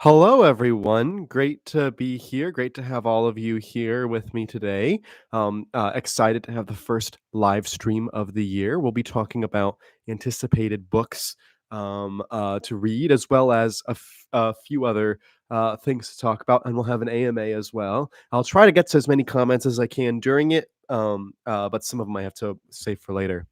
Hello, everyone. Great to be here. Great to have all of you here with me today. Excited to have the first live stream of the year. We'll be talking about anticipated books to read, as well as a few other things to talk about, and we'll have an AMA as well. I'll try to get to as many comments as I can during it, but some of them I have to save for later.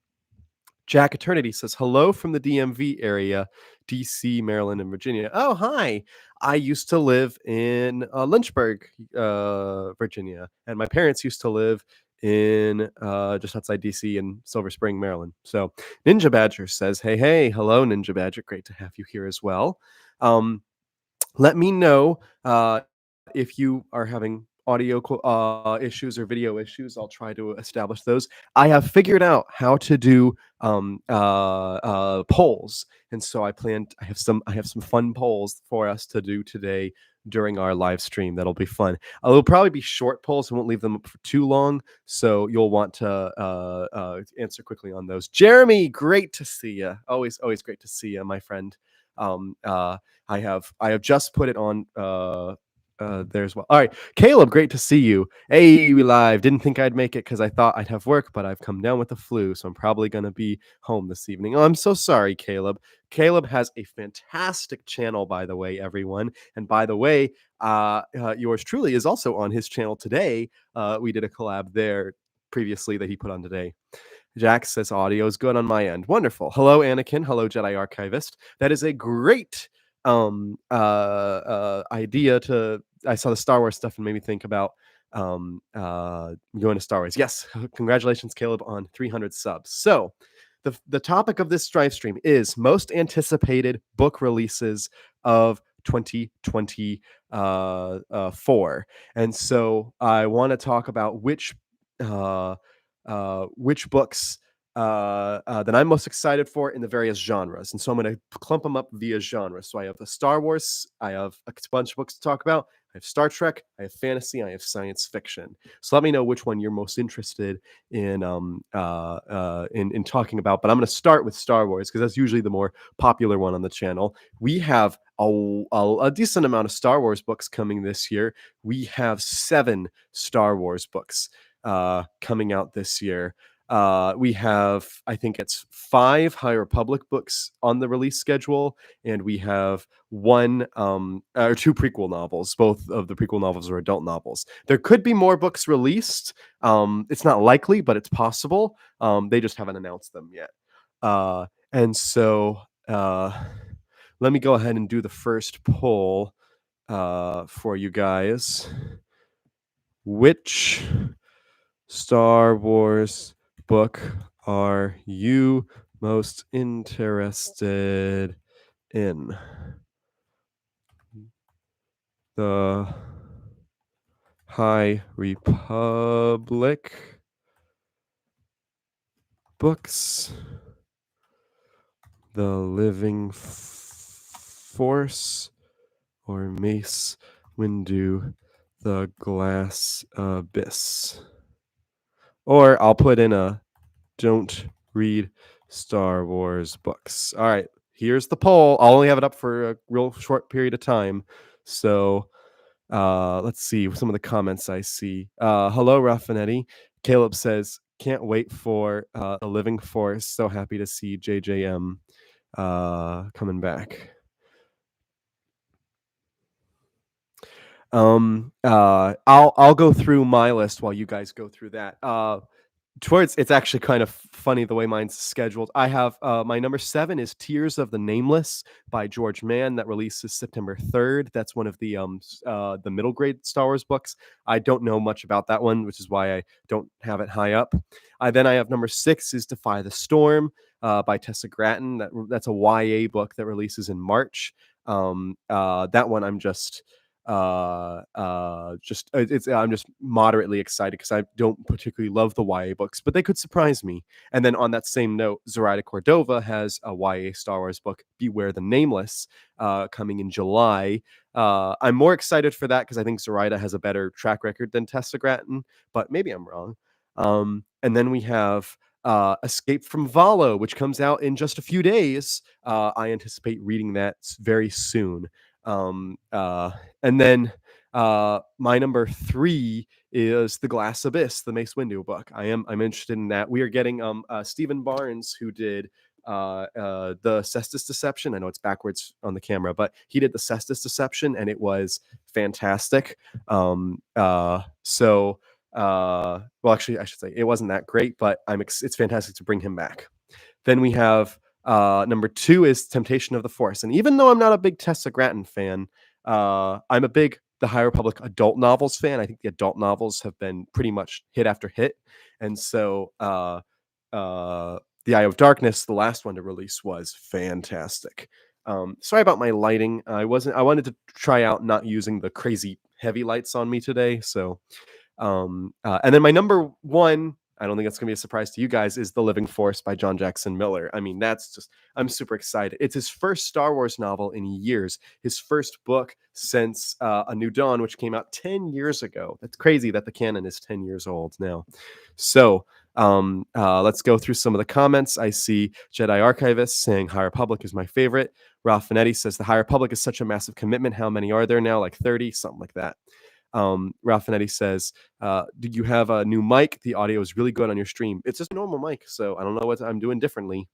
Jack Eternity says, hello from the DMV area, DC, Maryland, and Virginia. Oh, hi. I used to live in Lynchburg, Virginia, and my parents used to live in just outside DC in Silver Spring, Maryland. So Ninja Badger says, hey, hello, Ninja Badger. Great to have you here as well. Um, Let me know if you are having audio issues or video issues. I'll try to establish those. I have figured out how to do polls, and so I have some fun polls for us to do today during our live stream. That'll be fun. It'll probably be short polls. I won't leave them up for too long, so you'll want to answer quickly on those. Jeremy, great to see you. Always great to see you, my friend. Um, uh, I have just put it on there as well. All right, Caleb, great to see you. Hey, we live. Didn't think I'd make it because I thought I'd have work, but I've come down with the flu, so I'm probably gonna be home this evening. Oh, I'm so sorry, Caleb. Caleb has a fantastic channel, by the way, everyone. And by the way, yours truly is also on his channel today. We did a collab there previously that he put on today. Jack says audio is good on my end. Wonderful. Hello, Anakin. Hello, Jedi Archivist. That is a great idea to. I saw the Star Wars stuff and made me think about going to Star Wars. Yes, congratulations, Caleb, on 300 subs. So, the topic of this live stream is most anticipated book releases of 2024, and so I want to talk about which books that I'm most excited for in the various genres. And so I'm going to clump them up via genre. So I have the Star Wars, I have a bunch of books to talk about. I have Star Trek, I have fantasy, I have science fiction. So let me know which one you're most interested in talking about. But I'm going to start with Star Wars because that's usually the more popular one on the channel. We have a decent amount of Star Wars books coming this year. We have 7 Star Wars books coming out this year. We have, I think it's 5 High Republic books on the release schedule, and we have 2 prequel novels. Both of the prequel novels are adult novels. There could be more books released. It's not likely, but it's possible. They just haven't announced them yet. And so let me go ahead and do the first poll for you guys. Which Star Wars book are you most interested in? The High Republic books, The Living Force, or Mace Windu, The Glass Abyss? Or I'll put in a don't read Star Wars books. All right, here's the poll. I'll only have it up for a real short period of time. So let's see some of the comments I see. Hello, Raffinetti. Caleb says, can't wait for The Living Force. So happy to see JJM coming back. I'll go through my list while you guys go through that. It's actually kind of funny the way mine's scheduled. I have my number 7 is Tears of the Nameless by George Mann that releases September 3rd. That's one of the middle grade Star Wars books. I don't know much about that one, which is why I don't have it high up. Then I have number 6 is Defy the Storm by Tessa Gratton. That's a YA book that releases in March. That one I'm I'm just moderately excited because I don't particularly love the YA books, but they could surprise me. And then on that same note, Zoraida Cordova has a YA Star Wars book, Beware the Nameless, coming in July. I'm more excited for that because I think Zoraida has a better track record than Tessa Gratton, but maybe I'm wrong. And then we have Escape from Valo, which comes out in just a few days. I anticipate reading that very soon. Um, uh, and then my number three is The Glass Abyss, the Mace Windu book. I'm interested in that. We are getting Stephen Barnes, who did the Cestus Deception. I know it's backwards on the camera, but he did the Cestus Deception, and it was fantastic. Well, actually, I should say it wasn't that great, but it's fantastic to bring him back. Then we have number two is Temptation of the Force. And even though I'm not a big Tessa Gratton fan, I'm a big The High Republic adult novels fan. I think the adult novels have been pretty much hit after hit. And so The Eye of Darkness, the last one to release, was fantastic. Sorry about my lighting. I wanted to try out not using the crazy heavy lights on me today. So and then my number one, I don't think that's going to be a surprise to you guys, is The Living Force by John Jackson Miller. I mean, I'm super excited. It's his first Star Wars novel in years, his first book since A New Dawn, which came out 10 years ago. That's crazy that the canon is 10 years old now. So let's go through some of the comments. I see Jedi Archivist saying High Republic is my favorite. Ralph Finetti says The High Republic is such a massive commitment. How many are there now? Like 30, something like that. Ralph Finetti says, "Did you have a new mic? The audio is really good on your stream. It's just a normal mic, so I don't know what I'm doing differently."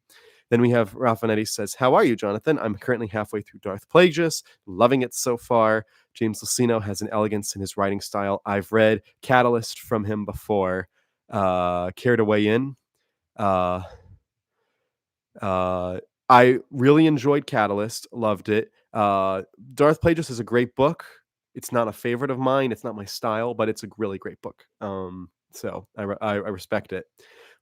Then we have Ralph Finetti says, "How are you, Jonathan? I'm currently halfway through Darth Plagueis, loving it so far. James Luceno has an elegance in his writing style. I've read Catalyst from him before. Care to weigh in?" Uh, uh, I really enjoyed Catalyst, loved it. Darth Plagueis is a great book. It's not a favorite of mine. It's not my style, but it's a really great book. So I respect it.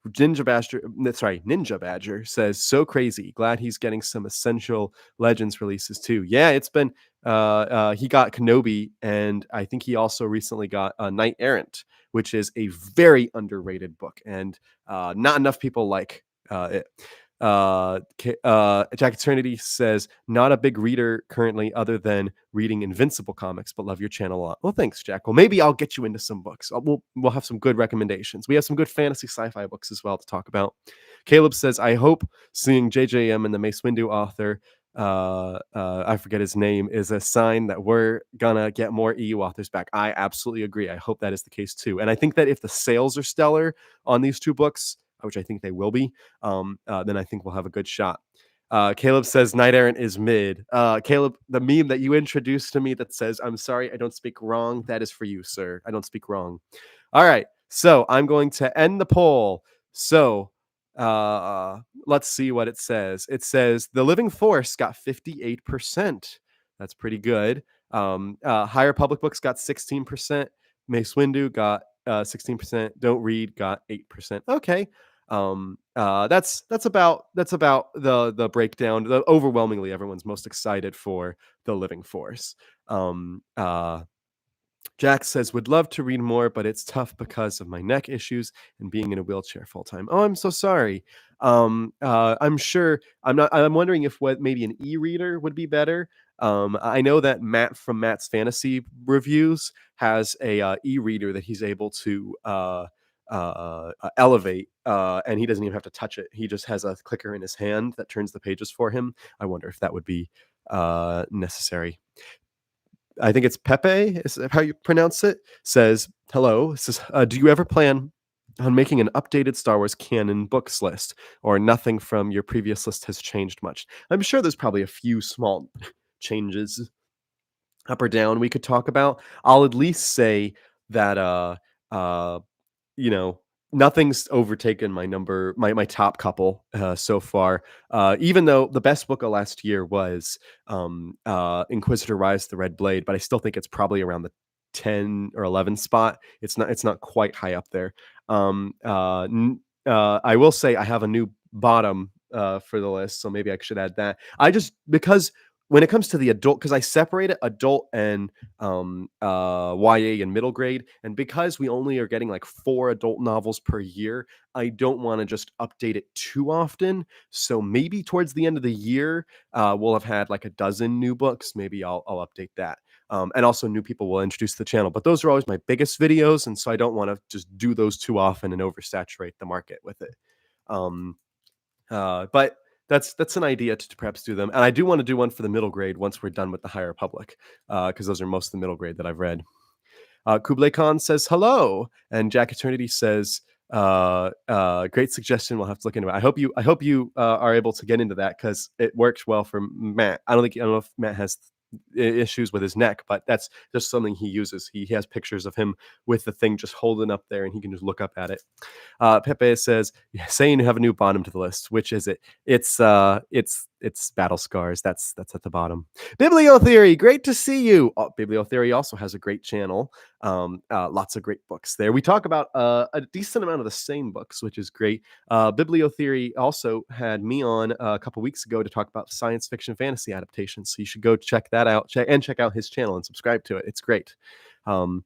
Ninja Badger says, "So crazy. Glad he's getting some Essential Legends releases too." Yeah, it's been. He got Kenobi, and I think he also recently got Knight Errant, which is a very underrated book, and not enough people like it. Jack Eternity says, "Not a big reader currently other than reading Invincible comics, but love your channel a lot." Well, thanks, Jack. Well, maybe I'll get you into some books. We'll have some good recommendations. We have some good fantasy sci-fi books as well to talk about. Caleb says, "I hope seeing JJM and the Mace Windu author, I forget his name, is a sign that we're gonna get more EU authors back." I absolutely agree. I hope that is the case too. And I think that if the sales are stellar on these two books, which I think they will be, then I think we'll have a good shot. Caleb says Knight Errant is mid. Caleb, the meme that you introduced to me that says, "I'm sorry, I don't speak wrong," that is for you, sir. I don't speak wrong. All right. So I'm going to end the poll. So let's see what it says. It says The Living Force got 58%. That's pretty good. High Republic books got 16%. Mace Windu got 16%. Don't Read got 8%. Okay. That's about the breakdown. Overwhelmingly, everyone's most excited for The Living Force. Jack says, "Would love to read more, but it's tough because of my neck issues and being in a wheelchair full time." Oh, I'm so sorry. I'm sure I'm not. I'm wondering if maybe an e-reader would be better. I know that Matt from Matt's Fantasy Reviews has a e-reader that he's able to elevate, and he doesn't even have to touch it. He just has a clicker in his hand that turns the pages for him. I wonder if that would be necessary. I think it's Pepe, is how you pronounce it, says, "Hello, says, do you ever plan on making an updated Star Wars canon books list, or nothing from your previous list has changed much?" I'm sure there's probably a few small changes up or down we could talk about. I'll at least say that uh you know, nothing's overtaken my top couple so far. Even though the best book of last year was Inquisitor Rise of the Red Blade, but I still think it's probably around the 10 or 11 spot. It's not quite high up there. I will say I have a new bottom for the list, so maybe I should add that. Because when it comes to the adult, because I separated adult and YA and middle grade, and because we only are getting like 4 adult novels per year, I don't want to just update it too often. So maybe towards the end of the year, we'll have had like a dozen new books. Maybe I'll update that. And also new people will introduce the channel. But those are always my biggest videos, and so I don't want to just do those too often and oversaturate the market with it. But that's an idea to perhaps do them, and I do want to do one for the middle grade once we're done with the High Republic, because those are most of the middle grade that I've read. Kublai Khan says hello, and Jack Eternity says, "Great suggestion. We'll have to look into it." I hope you are able to get into that because it worked well for Matt. I don't know if Matt has issues with his neck, but that's just something he uses. He has pictures of him with the thing just holding up there, and he can just look up at it. Pepe says, "Yeah, saying you have a new bottom to the list. Which is it? It's Battle Scars. That's at the bottom. Bibliotheory, great to see you. Oh, Bibliotheory also has a great channel. Lots of great books there. We talk about a decent amount of the same books, which is great. Bibliotheory also had me on a couple weeks ago to talk about science fiction fantasy adaptations. So you should go check that out. Check out his channel and subscribe to it. It's great. Um,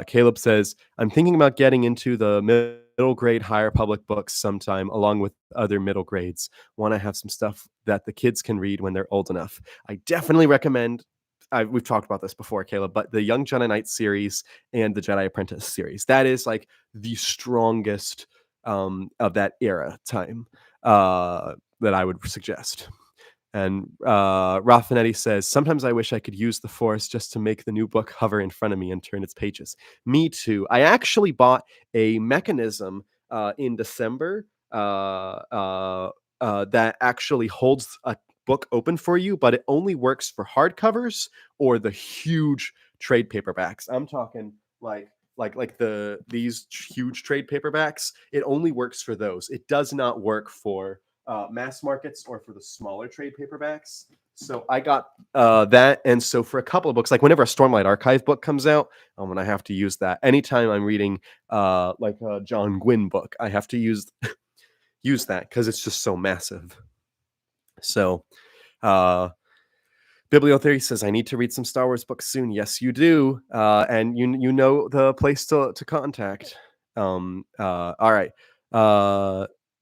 Caleb says, I'm thinking about getting into the middle grade higher public books sometime, along with other middle grades. Want to have some stuff that the kids can read when they're old enough. I definitely recommend. We've talked about this before, Caleb, but the Young Jedi Knight series and the Jedi Apprentice series. That is like the strongest of that era time that I would suggest. And Raffinetti says, sometimes I wish I could use the Force just to make the new book hover in front of me and turn its pages. Me too. I actually bought a mechanism in December that actually holds a book open for you, but it only works for hardcovers or the huge trade paperbacks. I'm talking these huge trade paperbacks. It only works for those. It does not work for mass markets or for the smaller trade paperbacks. So I got that, and so for a couple of books, like whenever a Stormlight Archive book comes out, I'm gonna have to use that. Anytime I'm reading like a John Gwynne book, I have to use that because it's just so massive. So Bibliotheory says, I need to read some Star Wars books soon. Yes, you do. And you know the place to contact. All right.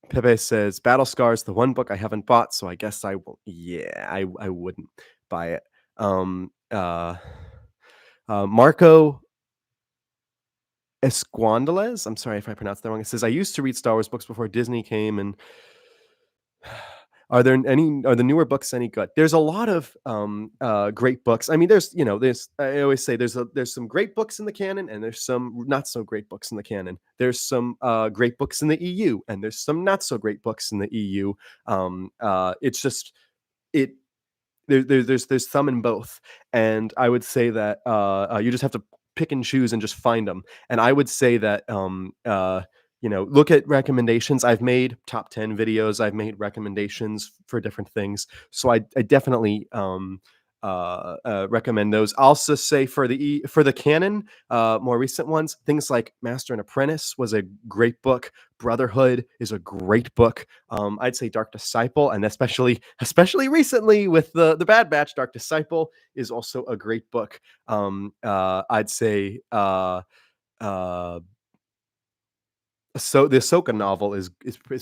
Pepe says, Battle Scars, the one book I haven't bought, so I guess I won't. Yeah, I wouldn't buy it. Marco Esquandales, I'm sorry if I pronounced that wrong. It says, I used to read Star Wars books before Disney came, and are the newer books any good? There's a lot of great books. I mean, there's I always say there's some great books in the canon, and there's some not so great books in the canon. There's some great books in the EU, and there's some not so great books in the EU. It's just it there's some in both, and I would say that you just have to pick and choose and just find them. And I would say that look at recommendations. I've made top 10 videos. I've made recommendations for different things. So I definitely recommend those. I'll also say for the canon, more recent ones, things like Master and Apprentice was a great book. Brotherhood is a great book. I'd say Dark Disciple, and especially recently with the Bad Batch, Dark Disciple is also a great book. I'd say so the Ahsoka novel is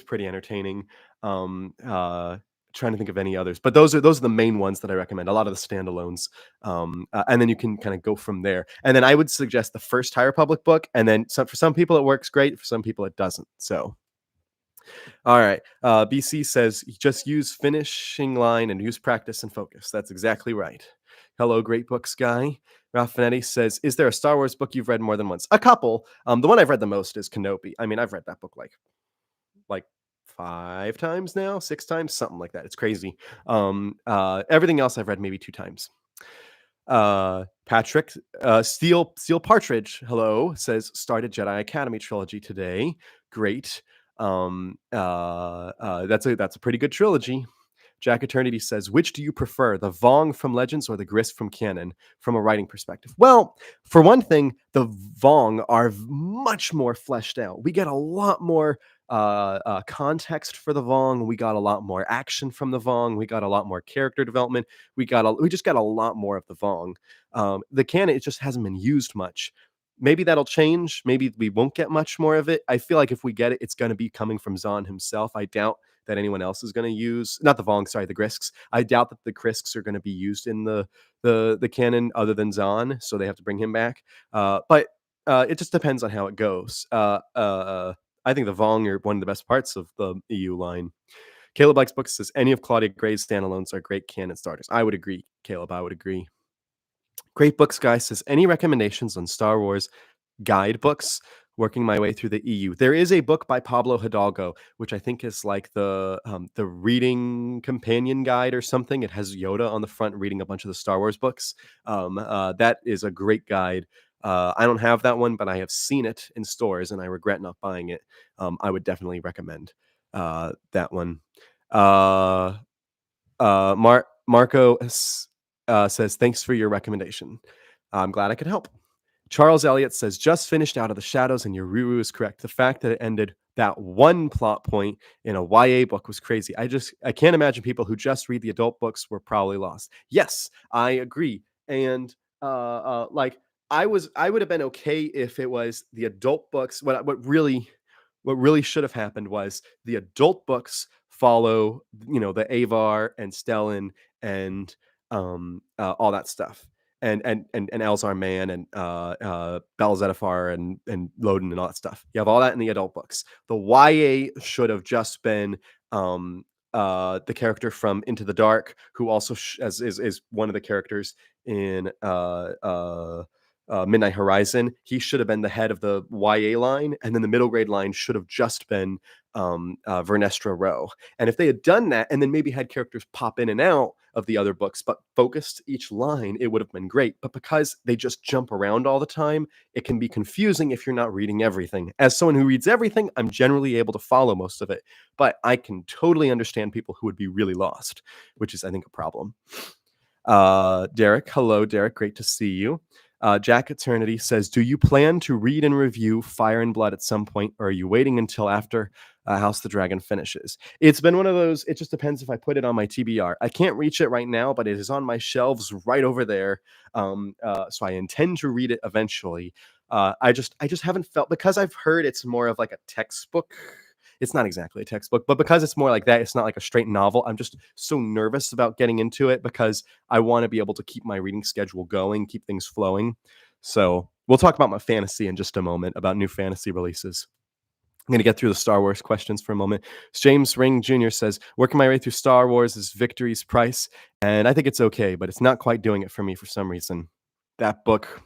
pretty entertaining. Trying to think of any others, but those are the main ones that I recommend. A lot of the standalones, and then you can kind of go from there. And then I would suggest the first High Republic book, and then for some people it works great, for some people it doesn't. So, all right. BC says just use finishing line and use practice and focus. That's exactly right. Hello, great books guy. Raffinetti says, is there a Star Wars book you've read more than once? A couple. The one I've read the most is Kenobi. I mean, I've read that book like 5 times now, 6 times, something like that. It's crazy. Everything else I've read maybe 2 times. Patrick Steel Partridge, hello, says started Jedi Academy trilogy today. Great. That's a pretty good trilogy. Jack Eternity says, which do you prefer, the Vong from Legends or the Grist from canon, from a writing perspective? Well, for one thing, the Vong are much more fleshed out. We get a lot more context for the Vong. We got a lot more action from the Vong. We got a lot more character development. We just got a lot more of the Vong. The canon, it just hasn't been used much. Maybe that'll change. Maybe we won't get much more of it. I feel like if we get it, it's going to be coming from Zahn himself. I doubt that anyone else is going to use, not the Vong, sorry, the Grisks. I doubt that the Grisks are going to be used in the canon other than Zahn, so they have to bring him back. But it just depends on how it goes. I think the Vong are one of the best parts of the EU line. Caleb Likes Books says any of Claudia Gray's standalones are great canon starters. I would agree, Caleb. I would agree. Great Books Guy says any recommendations on Star Wars guidebooks working my way through the EU. There is a book by Pablo Hidalgo, which I think is like the reading companion guide or something. It has Yoda on the front reading a bunch of the Star Wars books. That is a great guide. I don't have that one, but I have seen it in stores, and I regret not buying it. I would definitely recommend that one. Uh, Marco says, thanks for your recommendation. I'm glad I could help. Charles Elliott says, just finished Out of the Shadows, and your Ruru is correct. The fact that it ended that one plot point in a YA book was crazy. I can't imagine people who just read the adult books were probably lost. Yes, I agree. And like I would have been okay if it was the adult books. What really should have happened was the adult books follow, the Avar and Stellan and all that stuff and Elzar Mann and Bel Zettifar and Loden and all that stuff. You have all that in the adult books. The YA should have just been the character from Into the Dark, who also is one of the characters in Midnight Horizon. He should have been the head of the YA line, and then the middle grade line should have just been Vernestra Rowe. And if they had done that, and then maybe had characters pop in and out of the other books, but focused each line, it would have been great. But because they just jump around all the time, it can be confusing if you're not reading everything. As someone who reads everything, I'm generally able to follow most of it, but I can totally understand people who would be really lost, which is, I think, a problem. Derek, hello, Derek. Great to see you. Jack Eternity says, do you plan to read and review Fire and Blood at some point, or are you waiting until after House of the Dragon finishes? It's been one of those, it just depends if I put it on my TBR. I can't reach it right now, but it is on my shelves right over there. So I intend to read it eventually. I just haven't felt, because I've heard it's more of like a textbook. It's not exactly a textbook, but because it's more like that, it's not like a straight novel. I'm just so nervous about getting into it because I want to be able to keep my reading schedule going, keep things flowing. So we'll talk about my fantasy in just a moment, about new fantasy releases. I'm going to get through the Star Wars questions for a moment. James Ring Jr. says, working my way through Star Wars is Victory's Price, and I think it's okay, but it's not quite doing it for me for some reason. That book,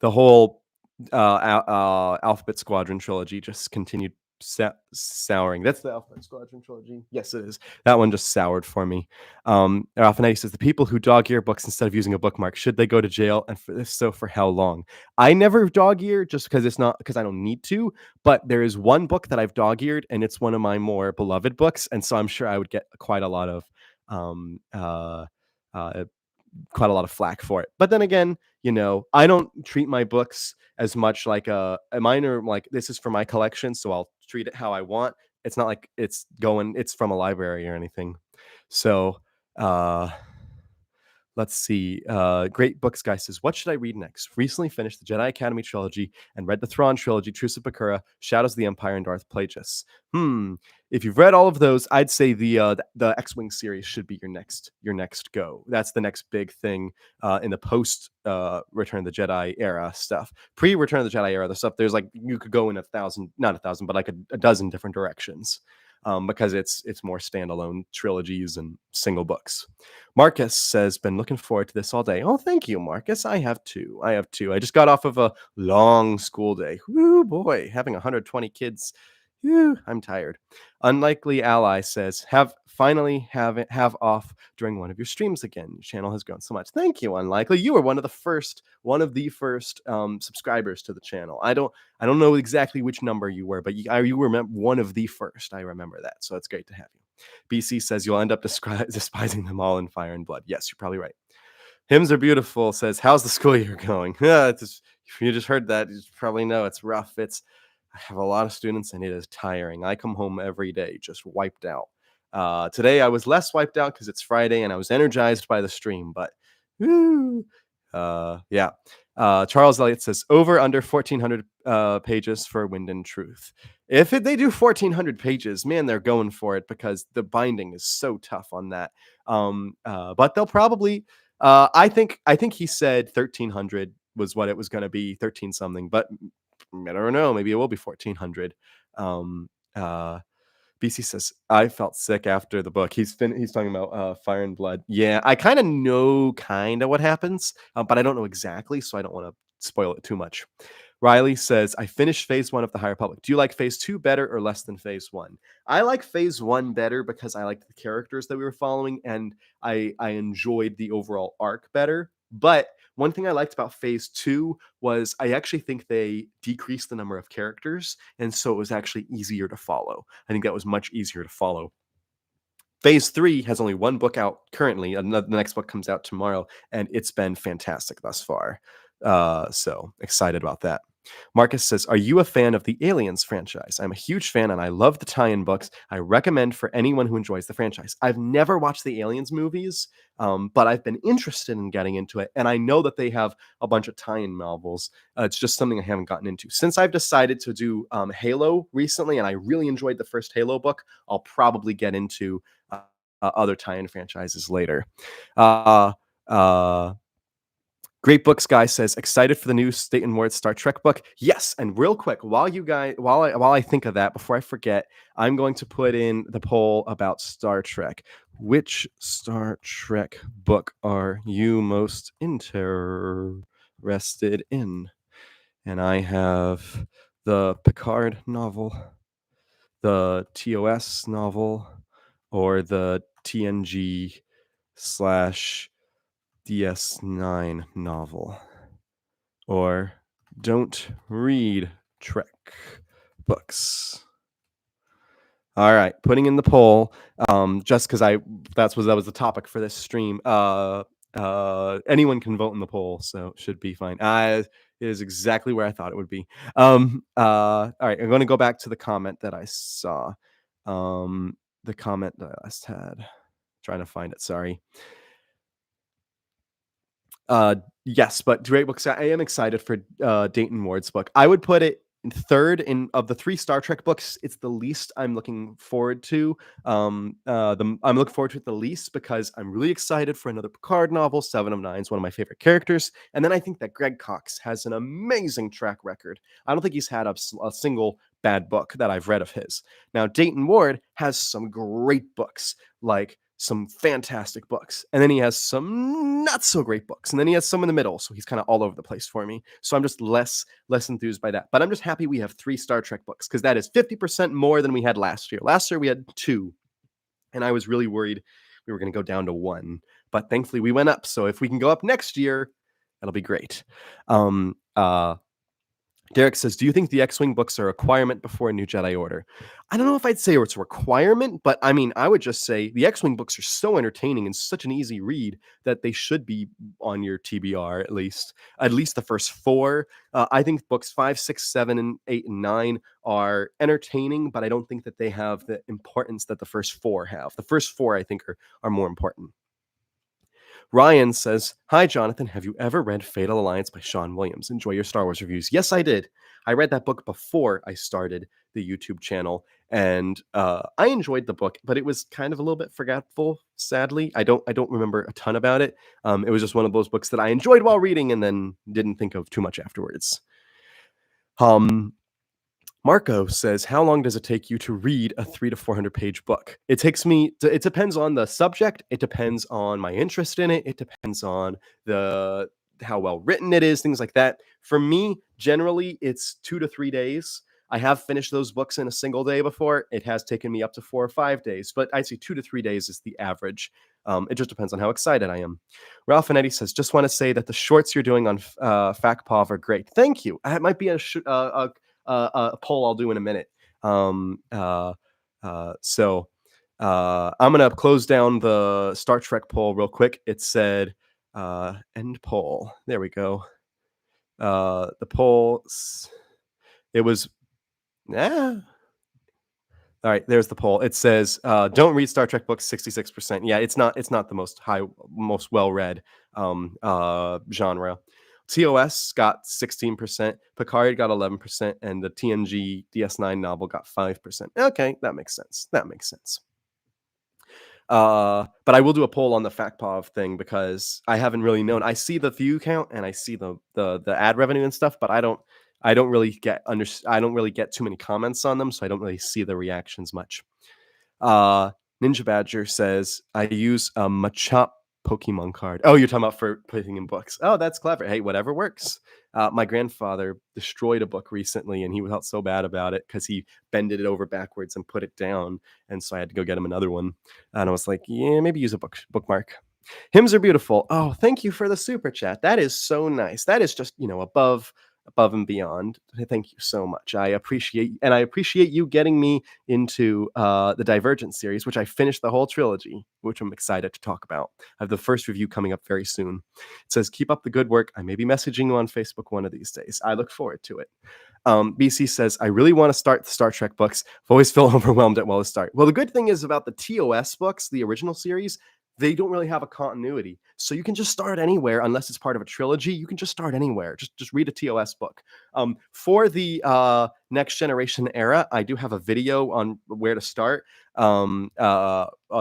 the whole Alphabet Squadron trilogy just continued souring. That's the Alphabet Squadron trilogy. Yes, it is. That one just soured for me. Raffinetti says, the people who dog ear books instead of using a bookmark, should they go to jail? And if so, for how long? I never dog ear, just because I don't need to. But there is one book that I've dog eared, and it's one of my more beloved books, and so I'm sure I would get quite a lot of flack for it. But then again, I don't treat my books as much like a minor, like this is for my collection, so I'll treat it how I want. It's not like it's from a library or anything. So let's see. Great Books Guy says, what should I read next? Recently finished the Jedi Academy trilogy and read the Thrawn trilogy, Truce of Bakura, Shadows of the Empire, and Darth Plagueis. If you've read all of those, I'd say the X-Wing series should be your next go. That's the next big thing in the post Return of the Jedi era stuff. Pre Return of the Jedi era, the stuff there's like you could go in not a thousand, but like a dozen different directions. Because it's more standalone trilogies and single books. Marcus says, been looking forward to this all day. Oh, thank you, Marcus. I have too. I just got off of a long school day. Woo, boy, having 120 kids. Whew, I'm tired. Unlikely Ally says, have off during one of your streams again. Your channel has grown so much. Thank you, Unlikely. You were one of the first subscribers to the channel. I don't know exactly which number you were, but you were one of the first. I remember that, so it's great to have you. BC says you'll end up despising them all in Fire and Blood. Yes, you're probably right. Hymns Are Beautiful says, how's the school year going? If you just heard that, you probably know it's rough. I have a lot of students and it is tiring. I come home every day just wiped out. Today I was less wiped out because it's Friday and I was energized by the stream, but yeah. Charles Elliott says, over under 1,400 pages for Wind and Truth. If they do 1,400 pages, man, they're going for it because the binding is so tough on that. But they'll probably, I think he said 1,300 was what it was going to be, 13 something, but I don't know. Maybe it will be 1,400. BC says, "I felt sick after the book." He's talking about, Fire and Blood. Yeah, I kinda know kinda what happens, but I don't know exactly, so I don't wanna spoil it too much. Riley says, "I finished phase 1 of The High Republic. Do you like phase 2 better or less than phase 1?" I like phase 1 better because I liked the characters that we were following, and I enjoyed the overall arc better, but one thing I liked about phase 2 was I actually think they decreased the number of characters, and so it was actually easier to follow. I think that was much easier to follow. Phase 3 has only 1 book out currently, the next book comes out tomorrow, and it's been fantastic thus far. So excited about that. Marcus says, "Are you a fan of the Aliens franchise? I'm a huge fan and I love the tie-in books. I recommend for anyone who enjoys the franchise." I've never watched the Aliens movies, but I've been interested in getting into it, and I know that they have a bunch of tie-in novels. It's just something I haven't gotten into. Since I've decided to do Halo recently, and I really enjoyed the first Halo book, I'll probably get into uh, other tie-in franchises later. Uh, uh, Great Books Guy says, "Excited for the new State and Ward Star Trek book?" Yes, and real quick, while I think of that, before I forget, I'm going to put in the poll about Star Trek. Which Star Trek book are you most interested in? And I have the Picard novel, the TOS novel, or the TNG slash DS9 novel, or don't read Trek books. All right, putting in the poll, just because that was the topic for this stream. Anyone can vote in the poll, so it should be fine. It is exactly where I thought it would be. All right, I'm going to go back to the comment that I saw. The comment that I last had. Trying to find it. Sorry. Yes, but great books. I am excited for Dayton Ward's book. I would put it in third in of the 3 Star Trek books. It's the least I'm looking forward to. I'm looking forward to it the least because I'm really excited for another Picard novel. Seven of Nine is one of my favorite characters, and then I think that Greg Cox has an amazing track record. I don't think he's had a single bad book that I've read of his. Now, Dayton Ward has some great books, like some fantastic books, and then he has some not so great books, and then he has some in the middle, so he's kind of all over the place for me. So I'm just less enthused by that, but I'm just happy we have 3 Star Trek books because that is 50% more than we had last year. Last year we had 2, and I was really worried we were going to go down to 1, but thankfully we went up. So if we can go up next year, that'll be great. um uh Derek says, "Do you think the X-Wing books are a requirement before a new Jedi Order?" I don't know if I'd say it's a requirement, but I mean, I would just say the X-Wing books are so entertaining and such an easy read that they should be on your TBR at least. At least the first 4. I think books 5, 6, 7, and 8 and 9 are entertaining, but I don't think that they have the importance that the first 4 have. The first 4, I think, are more important. Ryan says, "Hi, Jonathan. Have you ever read Fatal Alliance by Sean Williams? Enjoy your Star Wars reviews." Yes, I did. I read that book before I started the YouTube channel, and I enjoyed the book, but it was kind of a little bit forgetful. Sadly, I don't remember a ton about it. It was just one of those books that I enjoyed while reading, and then didn't think of too much afterwards. Um, Marco says, "How long does it take you to read a 300 to 400 page book?" It takes me, it depends on the subject. It depends on my interest in it. It depends on the how well written it is, things like that. For me, generally, it's 2 to 3 days. I have finished those books in a single day before. It has taken me up to 4 or 5 days, but I'd say 2 to 3 days is the average. It just depends on how excited I am. Ralph Finetti says, "Just want to say that the shorts you're doing on FacPov are great. Thank you. It might be a poll I'll do in a minute. So I'm gonna close down the Star Trek poll real quick. It said end poll. There we go. The poll. It was. Yeah. All right, there's the poll. It says, "Don't read Star Trek books." 66%. Yeah, it's not the most well read genre. TOS got 16%, Picard got 11%, and the TNG DS9 novel got 5%. Okay, that makes sense. That makes sense. But I will do a poll on the FactPov thing because I haven't really known. I see the view count and I see the ad revenue and stuff, but I don't really I don't really get too many comments on them, so I don't really see the reactions much. Uh, Ninja Badger says, I use a Machop Pokemon card. Oh, you're talking about for putting in books. Oh, that's clever. Hey, whatever works. My grandfather destroyed a book recently, and he felt so bad about it because he bended it over backwards and put it down. And so I had to go get him another one. And I was like, yeah, maybe use a bookmark. Hymns are beautiful. Oh, thank you for the super chat. That is so nice. That is just, above and beyond. Thank you so much. I appreciate you getting me into the Divergent series, which I finished the whole trilogy, which I'm excited to talk about. I have the first review coming up very soon. It says, keep up the good work. I may be messaging you on Facebook one of these days. I look forward to it. BC says, I really want to start the Star Trek books. I've always felt overwhelmed at well to start. Well, the good thing is about the TOS books, the original series, they don't really have a continuity. So you can just start anywhere unless it's part of a trilogy. You can just start anywhere. Just read a TOS book. For the Next Generation era, I do have a video on where to start on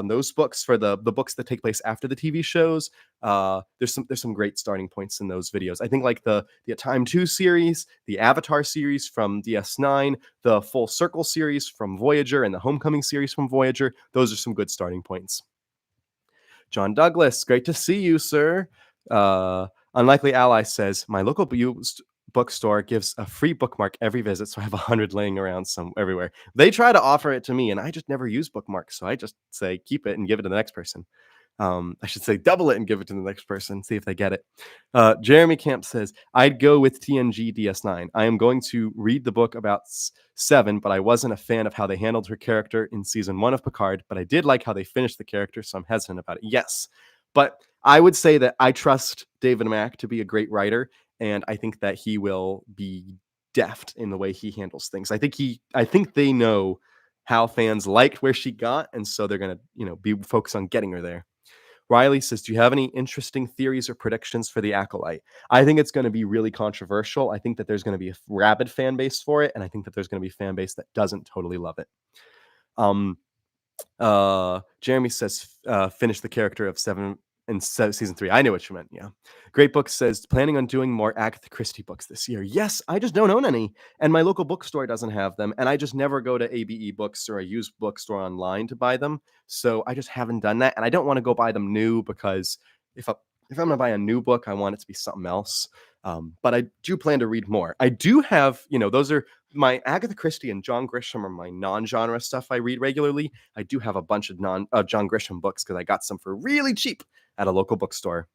those books for the books that take place after the TV shows. There's some great starting points in those videos. I think like the Time 2 series, the Avatar series from DS9, the Full Circle series from Voyager, and the Homecoming series from Voyager. Those are some good starting points. John Douglas, great to see you, sir. Unlikely Ally says, my local used bookstore gives a free bookmark every visit, so I have 100 laying around everywhere. They try to offer it to me, and I just never use bookmarks, so I just say keep it and give it to the next person. I should say double it and give it to the next person, see if they get it. Jeremy Camp says, I'd go with TNG DS9. I am going to read the book about Seven, but I wasn't a fan of how they handled her character in season 1 of Picard, but I did like how they finished the character, so I'm hesitant about it. Yes, but I would say that I trust David Mack to be a great writer, and I think that he will be deft in the way he handles things. I think they know how fans liked where she got, and so they're gonna, be focused on getting her there. Riley says, do you have any interesting theories or predictions for the Acolyte? I think it's going to be really controversial. I think that there's going to be a rabid fan base for it, and I think that there's going to be a fan base that doesn't totally love it. Jeremy says, finish the character of Seven in season 3. I know what you meant. Yeah. Great Book says, planning on doing more Agatha Christie books this year. Yes, I just don't own any, and my local bookstore doesn't have them, and I just never go to ABE Books or a used bookstore online to buy them. So I just haven't done that, and I don't want to go buy them new because if I'm going to buy a new book, I want it to be something else. But I do plan to read more. I do have, those are my Agatha Christie and John Grisham are my non-genre stuff I read regularly. I do have a bunch of John Grisham books because I got some for really cheap at a local bookstore.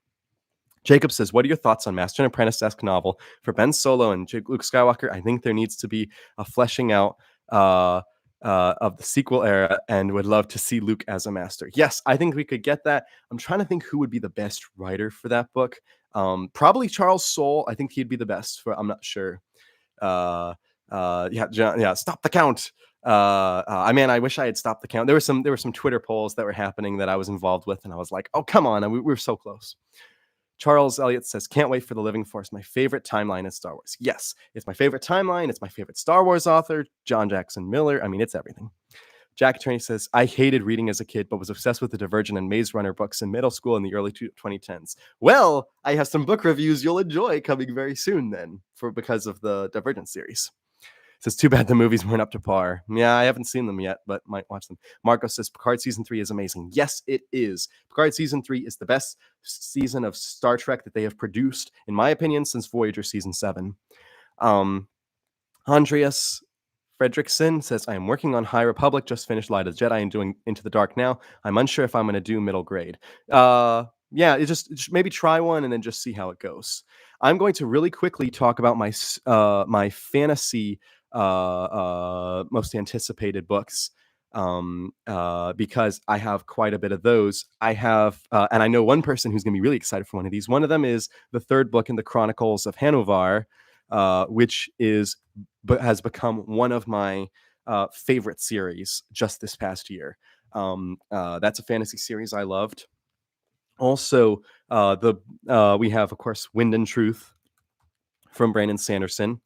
Jacob says, what are your thoughts on Master and Apprentice-esque novel for Ben Solo and Luke Skywalker? I think there needs to be a fleshing out of the sequel era and would love to see Luke as a master. Yes, I think we could get that. I'm trying to think who would be the best writer for that book. Probably Charles Soule. I think he'd be the best I'm not sure. Stop the count. I wish I had stopped the count. There were some Twitter polls that were happening that I was involved with, and I was like, oh, come on. And we were so close. Charles Elliott says, can't wait for The Living Force. My favorite timeline is Star Wars. Yes, it's my favorite timeline. It's my favorite Star Wars author, John Jackson Miller. I mean, it's everything. Jack Attorney says, I hated reading as a kid, but was obsessed with the Divergent and Maze Runner books in middle school in the early 2010s. Well, I have some book reviews you'll enjoy coming very soon then, because of the Divergent series. Says, too bad the movies weren't up to par. Yeah, I haven't seen them yet, but might watch them. Marco says, Picard Season 3 is amazing. Yes, it is. Picard Season 3 is the best season of Star Trek that they have produced, in my opinion, since Voyager Season 7. Andreas Fredrickson says, I am working on High Republic, just finished Light of the Jedi and doing Into the Dark now. I'm unsure if I'm going to do middle grade. Just maybe try one and then just see how it goes. I'm going to really quickly talk about my fantasy most anticipated books because I have quite a bit of those. I have, and I know one person who's going to be really excited for one of these. One of them is the third book in the Chronicles of Hanovar, which has become one of my favorite series just this past year. That's a fantasy series I loved. Also, we have, of course, Wind and Truth from Brandon Sanderson.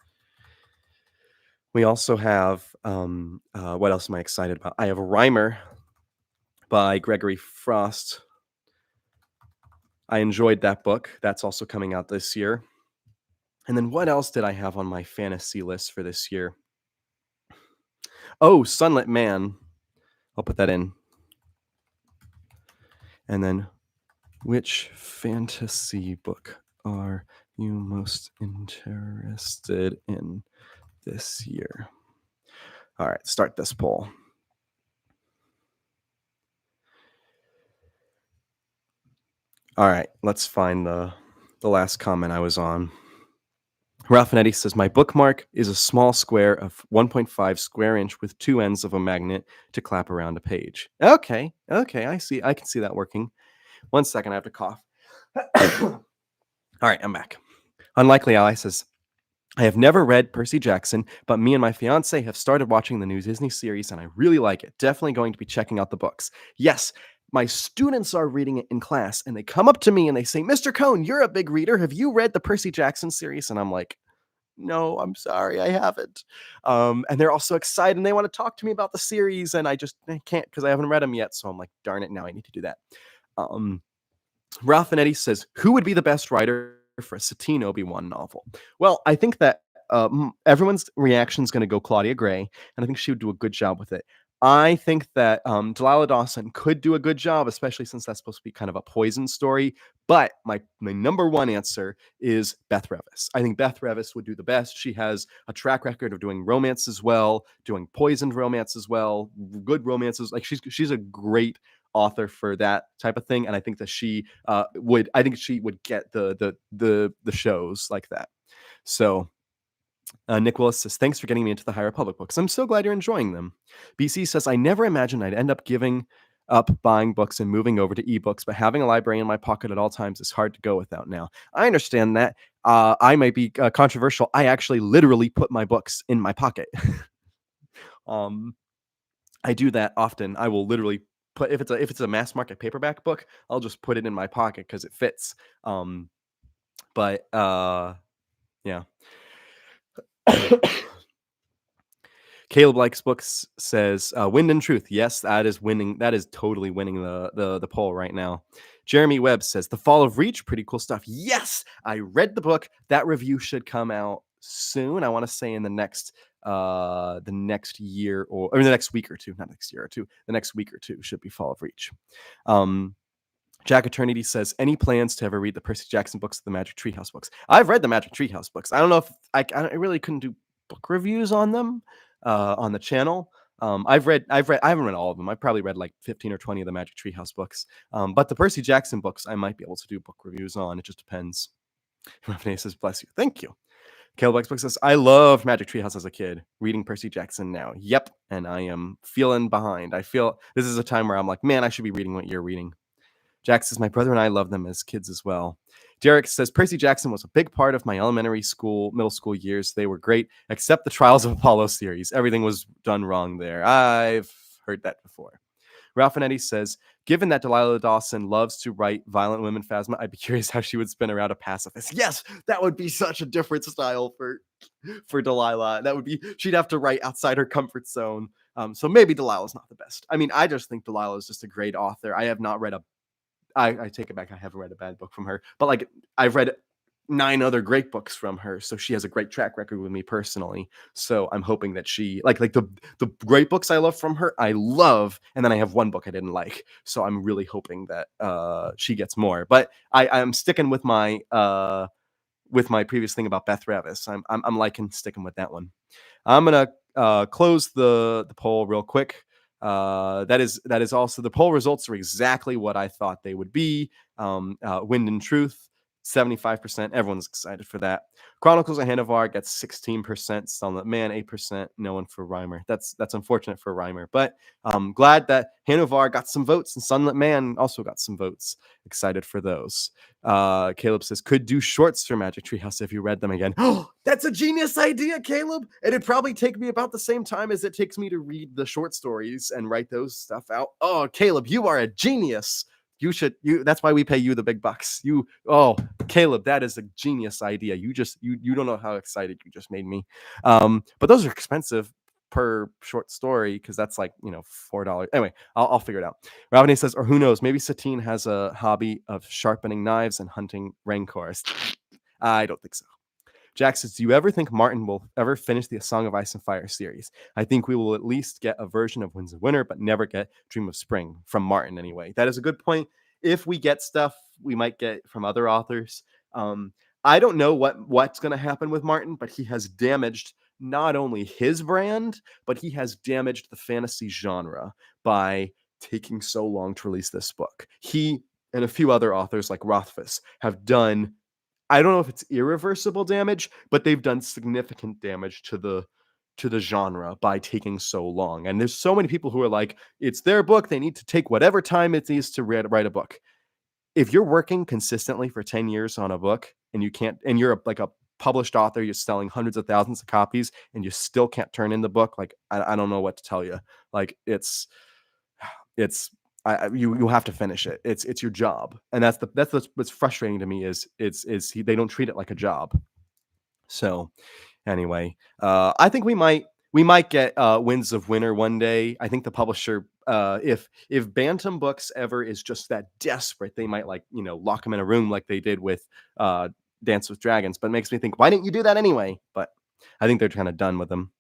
We also have, what else am I excited about? I have Rhymer by Gregory Frost. I enjoyed that book. That's also coming out this year. And then what else did I have on my fantasy list for this year? Oh, Sunlit Man. I'll put that in. And then, which fantasy book are you most interested in this year? All right, start this poll. All right, let's find the last comment I was on. Raffinetti says, my bookmark is a small square of 1.5 square inch with two ends of a magnet to clap around a page. Okay, I see. I can see that working. 1 second, I have to cough. All right, I'm back. Unlikely Ally says, I have never read Percy Jackson, but me and my fiance have started watching the new Disney series and I really like it. Definitely going to be checking out the books. Yes, my students are reading it in class and they come up to me and they say, Mr. Cohn, you're a big reader. Have you read the Percy Jackson series? And I'm like, no, I'm sorry, I haven't. And they're also excited and they want to talk to me about the series and I can't because I haven't read them yet. So I'm like, darn it, now I need to do that. Ralph Finetti says, who would be the best writer for a Satine Obi-Wan novel? Well, I think that everyone's reaction is going to go Claudia Gray, and I think she would do a good job with it. I think that Delilah Dawson could do a good job, especially since that's supposed to be kind of a poison story. But my number one answer is Beth Revis. I think Beth Revis would do the best. She has a track record of doing romance as well, doing poisoned romance as well, good romances. Like she's a great author for that type of thing, and I think that she would. I think she would get the shows like that. So Nick Willis says, thanks for getting me into the High Republic books. I'm so glad you're enjoying them. BC says, I never imagined I'd end up giving up buying books and moving over to ebooks, but having a library in my pocket at all times is hard to go without now. I understand that. I might be controversial. I actually literally put my books in my pocket. I do that often. I will literally put if it's a mass market paperback book, I'll just put it in my pocket because it fits. But yeah. Caleb Likes Books says, Wind and Truth. Yes, that is winning. That is totally winning the poll right now. Jeremy Webb says, The Fall of Reach. Pretty cool stuff. Yes, I read the book. That review should come out soon. I want to say in the next year or the next week or two. Not next year or two. The next week or two should be Fall of Reach. Jack Eternity says, any plans to ever read the Percy Jackson books, the Magic Treehouse books? I've read the Magic Treehouse books. I don't know if I really couldn't do book reviews on them on the channel. I haven't read all of them. I've probably read like 15 or 20 of the Magic Treehouse books. But the Percy Jackson books, I might be able to do book reviews on. It just depends. Renee says, bless you. Thank you. Caleb X Book says, I loved Magic Treehouse as a kid. Reading Percy Jackson now. Yep. And I am feeling behind. I feel this is a time where I'm like, man, I should be reading what you're reading. Jack says, my brother and I love them as kids as well. Derek says, Percy Jackson was a big part of my middle school years. They were great, except the Trials of Apollo series. Everything was done wrong there. I've heard that before. Ralph Finetti says, given that Delilah Dawson loves to write violent women Phasma, I'd be curious how she would spin around a pacifist. Yes, that would be such a different style for Delilah. That would be, she'd have to write outside her comfort zone. So maybe Delilah's not the best. I mean, I just think Delilah is just a great author. I have not read I take it back. I haven't read a bad book from her, but like I've read 9 other great books from her, so she has a great track record with me personally. So I'm hoping that she like the great books I love from her, I love, and then I have one book I didn't like. So I'm really hoping that she gets more. But I'm sticking with my previous thing about Beth Revis. I'm liking sticking with that one. I'm gonna close the poll real quick. That is also the poll results are exactly what I thought they would be. Wind and Truth, 75%. Everyone's excited for that. Chronicles of Hanovar gets 16%. Sunlit Man, 8%. No one for Reimer. That's unfortunate for Reimer, but I'm glad that Hanovar got some votes and Sunlit Man also got some votes. Excited for those. Caleb says, could do shorts for Magic Treehouse if you read them again. Oh, that's a genius idea, Caleb. It'd probably take me about the same time as it takes me to read the short stories and write those stuff out. Oh, Caleb, you are a genius. That's why we pay you the big bucks. Caleb, that is a genius idea. You don't know how excited you just made me. But those are expensive per short story because that's like $4. Anyway, I'll figure it out. Robin says, or who knows, maybe Satine has a hobby of sharpening knives and hunting rancors. I don't think so. Jack says, do you ever think Martin will ever finish the A Song of Ice and Fire series? I think we will at least get a version of Winds of Winter, but never get Dream of Spring from Martin anyway. That is a good point. If we get stuff, we might get from other authors. I don't know what's going to happen with Martin, but he has damaged not only his brand, but he has damaged the fantasy genre by taking so long to release this book. He and a few other authors like Rothfuss have done, I don't know if it's irreversible damage, but they've done significant damage to the genre by taking so long. And there's so many people who are like, it's their book, they need to take whatever time it needs to write a book. If you're working consistently for 10 years on a book and you can't, and you're like a published author, you're selling hundreds of thousands of copies and you still can't turn in the book, like I don't know what to tell you. Like it's you have to finish it. It's your job, and that's what's frustrating to me is they don't treat it like a job. So anyway, I think we might get Winds of Winter one day. I think the publisher, if Bantam Books ever is just that desperate, they might lock them in a room like they did with Dance with Dragons. But it makes me think, why didn't you do that anyway? But I think they're kind of done with them.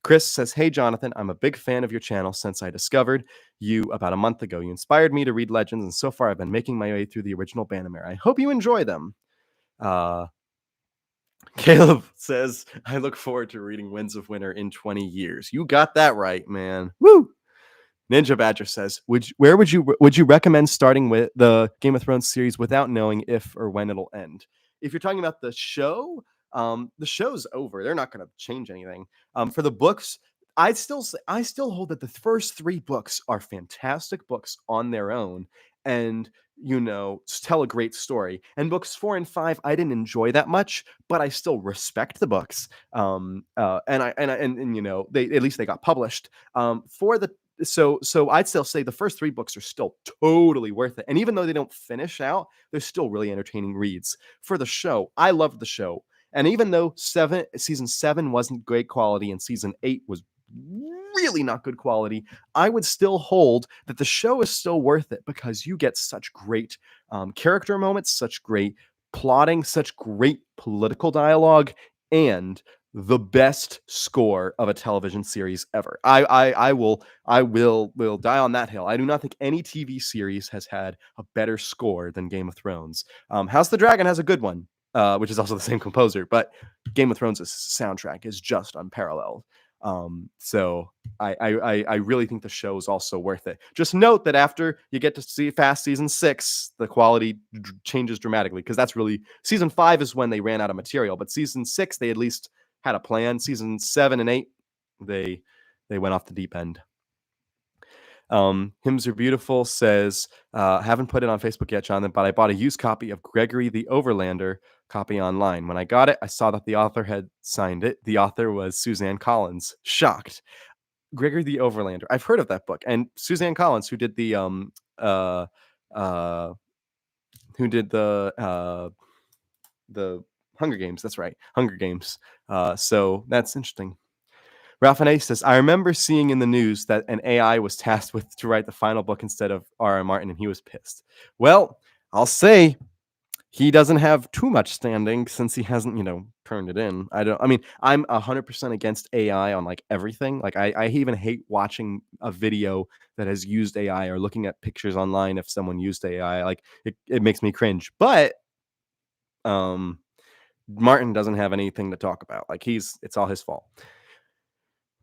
Chris says, hey, Jonathan, I'm a big fan of your channel since I discovered you about a month ago. You inspired me to read Legends, and so far I've been making my way through the original Bannermere. I hope you enjoy them. Caleb says, I look forward to reading Winds of Winter in 20 years. You got that right, man. Woo! Ninja Badger says, would you recommend starting with the Game of Thrones series without knowing if or when it'll end? If you're talking about the show's over. They're not going to change anything. For the books, I still hold that the first 3 books are fantastic books on their own, and tell a great story. And books 4 and 5, I didn't enjoy that much, but I still respect the books. They at least they got published. So I'd still say the first 3 books are still totally worth it. And even though they don't finish out, they're still really entertaining reads. For the show, I loved the show. And even though season 7 wasn't great quality and season 8 was really not good quality, I would still hold that the show is still worth it because you get such great character moments, such great plotting, such great political dialogue, and the best score of a television series ever. I will die on that hill. I do not think any TV series has had a better score than Game of Thrones. House of the Dragon has a good one, which is also the same composer, but Game of Thrones' soundtrack is just unparalleled. So I really think the show is also worth it. Just note that after you get to see Fast season 6, the quality changes dramatically, because that's really season 5 is when they ran out of material, but season 6 they at least had a plan. Season 7 and 8 they went off the deep end. Hymns Are Beautiful says, haven't put it on Facebook yet, Jonathan, but I bought a used copy of Gregory the Overlander copy online. When I got it, I saw that the author had signed it. The author was Suzanne Collins. Shocked. Gregory the Overlander. I've heard of that book. And Suzanne Collins, who did the Hunger Games. That's right. Hunger Games. So that's interesting. Raffinay says, I remember seeing in the news that an AI was tasked to write the final book instead of R.R. Martin, and he was pissed. Well, I'll say he doesn't have too much standing since he hasn't, turned it in. I'm 100% against AI on like everything. Like I even hate watching a video that has used AI or looking at pictures online if someone used AI. Like it makes me cringe. But Martin doesn't have anything to talk about. Like it's all his fault.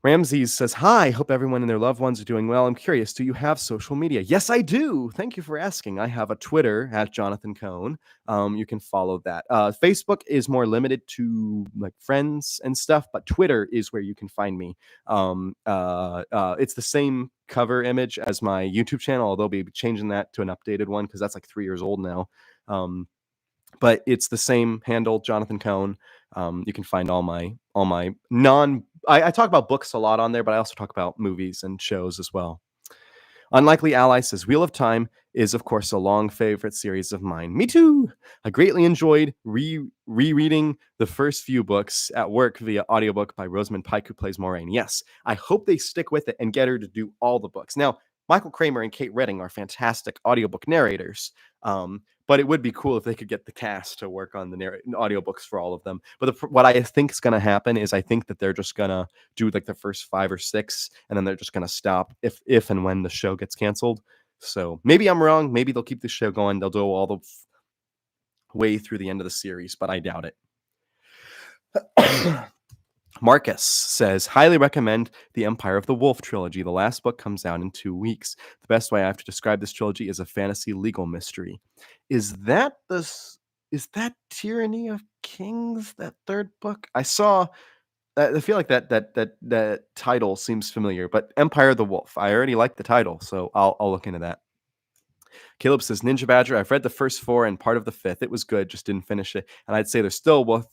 Ramses says, hi, hope everyone and their loved ones are doing well. I'm curious, do you have social media? Yes, I do. Thank you for asking. I have a Twitter at Jonathan Cohn. You can follow that. Facebook is more limited to like friends and stuff, but Twitter is where you can find me. It's the same cover image as my YouTube channel, although I'll be changing that to an updated one because that's like 3 years old now. But it's the same handle, Jonathan Cohn. You can find all my I talk about books a lot on there, but I also talk about movies and shows as well. Unlikely Ally says, Wheel of Time is, of course, a long favorite series of mine. Me too. I greatly enjoyed rereading the first few books at work via audiobook by Rosamund Pike, who plays Moraine. Yes, I hope they stick with it and get her to do all the books. Now, Michael Kramer and Kate Redding are fantastic audiobook narrators, But it would be cool if they could get the cast to work on the audiobooks for all of them. But what I think is going to happen is I think that they're just going to do like the first 5 or 6, and then they're just going to stop if and when the show gets canceled. So maybe I'm wrong. Maybe they'll keep the show going. They'll do all the way through the end of the series, but I doubt it. Marcus says, highly recommend the Empire of the Wolf trilogy. The last book comes out in 2 weeks. The best way I have to describe this trilogy is a fantasy legal mystery. Is that Tyranny of Kings, that third book? I saw. I feel like that title seems familiar, but Empire of the Wolf. I already like the title, so I'll look into that. Caleb says, Ninja Badger, I've read the first 4 and part of the 5th. It was good, just didn't finish it. And I'd say they're still worth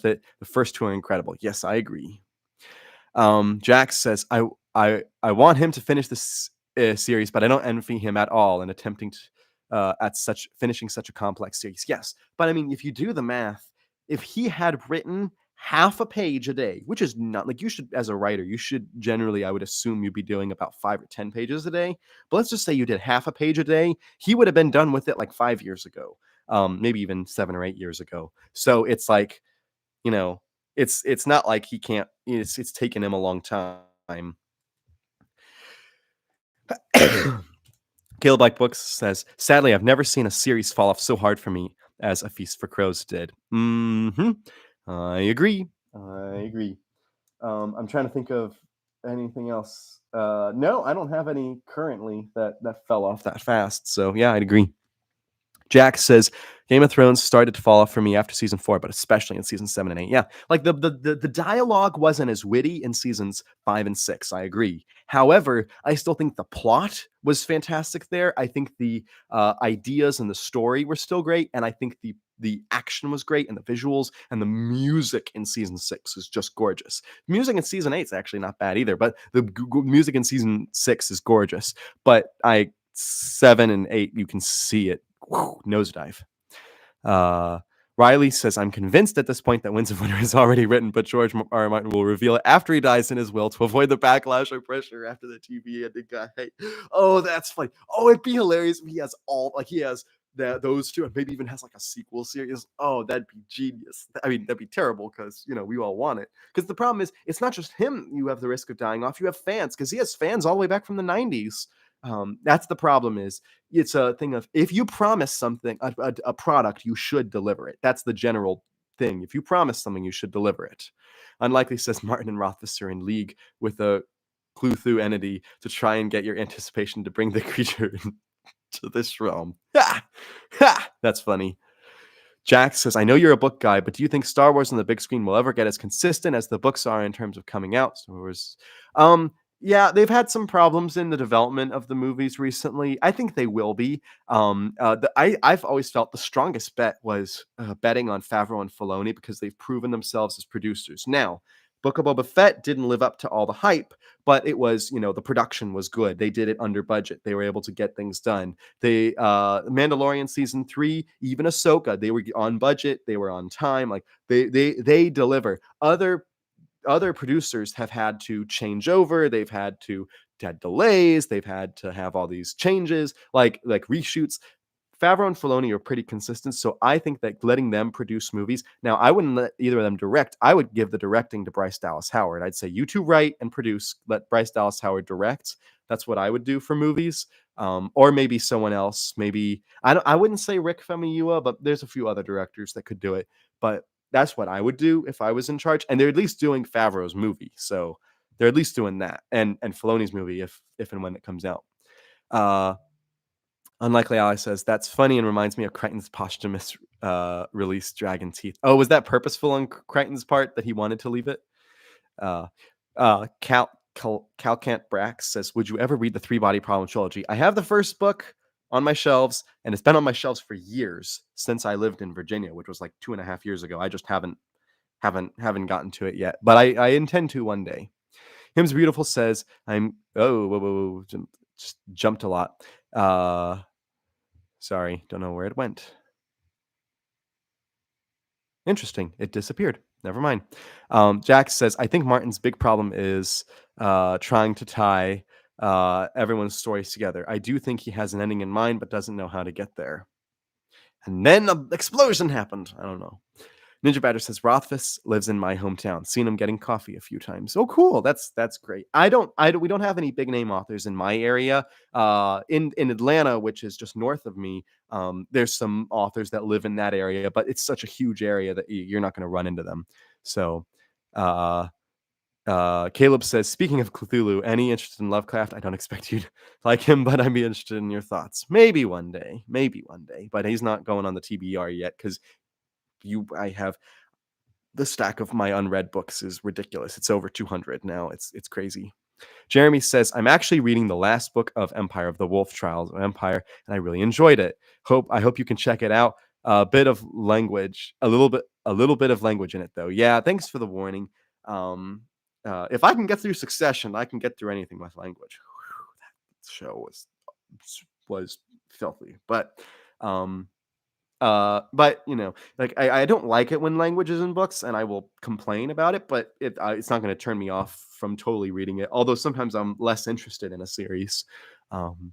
it. The first 2 are incredible. Yes, I agree. Jax says, I want him to finish this series, but I don't envy him at all in attempting to finishing such a complex series. Yes, but I mean, if you do the math, if he had written half a page a day, which is not like, you should, as a writer, you should generally, I would assume, you'd be doing about 5 or 10 pages a day. But let's just say you did half a page a day, he would have been done with it like 5 years ago, maybe even 7 or 8 years ago. So it's like, you know, it's not like he can't. It's taken him a long time. Caleb Like Books says, sadly, I've never seen a series fall off so hard for me as A Feast for Crows did. I agree. I'm trying to think of anything else. No, I don't have any currently that fell off that fast. So yeah, I'd agree. Jack says Game of Thrones started to fall off for me after season 4, but especially in season 7 and 8. Yeah, like the dialogue wasn't as witty in seasons 5 and 6. I agree. However, I still think the plot was fantastic there. I think the ideas and the story were still great, and I think the action was great, and the visuals and the music in season 6 is just gorgeous. Music in season 8 is actually not bad either, but the music in season 6 is gorgeous. But 7 and 8, you can see it. Nosedive. Riley says, I'm convinced at this point that Winds of Winter is already written, but George R. Martin will reveal it after he dies in his will to avoid the backlash or pressure after the TV ending got hate. Oh, that's funny. Oh, it'd be hilarious if he has those two, and maybe even has like a sequel series. Oh, that'd be genius. I mean, that'd be terrible because, we all want it. Because the problem is, it's not just him you have the risk of dying off. You have fans, because he has fans all the way back from the 90s. That's the problem. Is it's a thing of, if you promise something, a product, you should deliver it. That's the general thing. If you promise something, you should deliver it. Unlikely says Martin and Rothfuss are in league with a Cluthu entity to try and get your anticipation to bring the creature to this realm. Ha! Ha! That's funny. Jack says, I know you're a book guy, but do you think Star Wars on the big screen will ever get as consistent as the books are in terms of coming out? Star Wars. Yeah, they've had some problems in the development of the movies recently. I think they will be. I've always felt the strongest bet was betting on Favreau and Filoni, because they've proven themselves as producers. Now, Book of Boba Fett didn't live up to all the hype, but it was, the production was good. They did it under budget. They were able to get things done. They Mandalorian season 3, even Ahsoka, they were on budget. They were on time. Like they deliver. Other producers have had to change over. They've had delays. They've had to have all these changes, like reshoots. Favreau and Filoni are pretty consistent, so I think that letting them produce movies. Now, I wouldn't let either of them direct. I would give the directing to Bryce Dallas Howard. I'd say, you two write and produce. Let Bryce Dallas Howard direct. That's what I would do for movies. Or maybe someone else. Maybe I wouldn't say Rick Famuyiwa, but there's a few other directors that could do it. But that's what I would do if I was in charge. And they're at least doing Favreau's movie, so they're at least doing that, and Filoni's movie if and when it comes out. Unlikely Ally says, that's funny and reminds me of Crichton's posthumous release, Dragon Teeth. Oh, was that purposeful on Crichton's part that he wanted to leave it? Calcant Brax says, would you ever read the Three Body Problem trilogy? I have the first book on my shelves, and it's been on my shelves for years since I lived in Virginia, which was like 2.5 years ago. I just haven't gotten to it yet, but I intend to one day. Him's Beautiful says, whoa, just jumped a lot. Sorry, don't know where it went. Interesting, it disappeared. Never mind. Jack says, I think Martin's big problem is trying to tie everyone's stories together. I do think he has an ending in mind, but doesn't know how to get there. And then an explosion happened. I don't know. Ninja Badger says Rothfuss lives in my hometown. Seen him getting coffee a few times. Oh, cool. That's great. We don't have any big name authors in my area. In Atlanta, which is just north of me, there's some authors that live in that area, but it's such a huge area that you're not going to run into them. So, uh, Caleb says, speaking of Cthulhu, any interest in Lovecraft? I don't expect you to like him, but I'd be interested in your thoughts. Maybe one day. Maybe one day. But he's not going on the TBR yet because I have the stack of my unread books is ridiculous. It's over 200 now. It's crazy. Jeremy says, I'm actually reading the last book of Empire of the Wolf Trials of Empire, and I really enjoyed it. I hope you can check it out. A bit of language, a little bit of language in it though. Yeah, thanks for the warning. If I can get through Succession, I can get through anything with language. Whew, that show was filthy, but like I don't like it when language is in books, and I will complain about it, but it's not going to turn me off from totally reading it, although sometimes I'm less interested in a series. um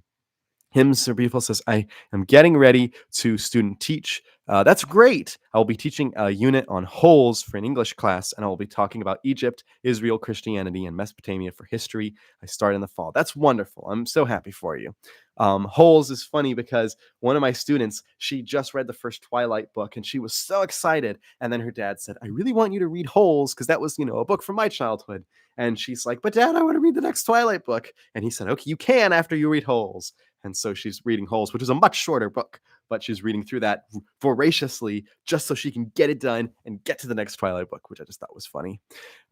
Him Sir Beautiful says, I am getting ready to student teach. That's great. I will be teaching a unit on holes for an English class, and I will be talking about Egypt, Israel, Christianity, and Mesopotamia for history. I start in the fall. That's wonderful. I'm so happy for you. Holes is funny because one of my students, she just read the first Twilight book, and she was so excited. And then her dad said, I really want you to read Holes because that was, a book from my childhood. And she's like, but Dad, I want to read the next Twilight book. And he said, okay, you can after you read Holes. And so she's reading Holes, which is a much shorter book, but she's reading through that voraciously just so she can get it done and get to the next Twilight book, which I just thought was funny.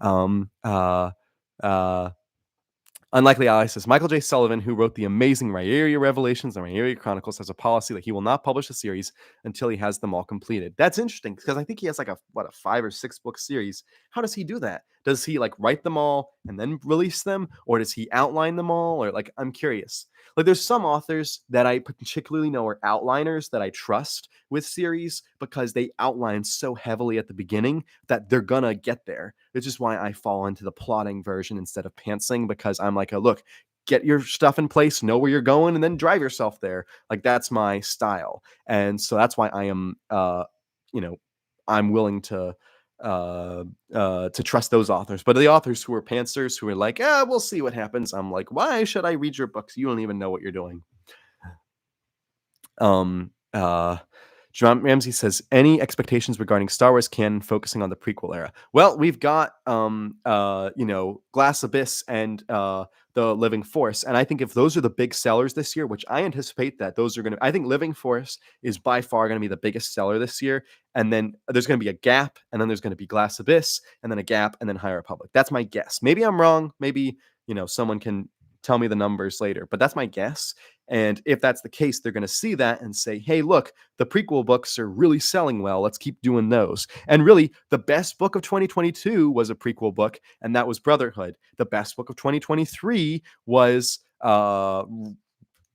Um, uh, uh, Unlikely Ally says Michael J. Sullivan, who wrote the amazing Rhaeria Revelations and Rhaeria Chronicles, has a policy that he will not publish a series until he has them all completed. That's interesting because I think he has like a 5 or 6 book series. How does he do that? Does he like write them all and then release them, or does he outline them all? Or like, I'm curious. Like, there's some authors that I particularly know are outliners that I trust with series because they outline so heavily at the beginning that they're gonna get there. Which is why I fall into the plotting version instead of pantsing, because I'm like, look, get your stuff in place, know where you're going, and then drive yourself there. Like, that's my style. And so that's why I am, I'm willing to trust those authors. But the authors who are pantsers, who are like, we'll see what happens, I'm like, why should I read your books? You don't even know what you're doing. John Ramsey says, any expectations regarding Star Wars canon focusing on the prequel era? Well, we've got Glass Abyss and the Living Force, and I think if those are the big sellers this year, which I anticipate that those are going to, I think Living Force is by far going to be the biggest seller this year, and then there's going to be a gap, and then there's going to be Glass Abyss, and then a gap, and then High Republic. That's my guess. Maybe I'm wrong. Maybe someone can tell me the numbers later, but that's my guess. And if that's the case, they're going to see that and say, hey, look, the prequel books are really selling well. Let's keep doing those. And really, the best book of 2022 was a prequel book, and that was Brotherhood. The best book of 2023 was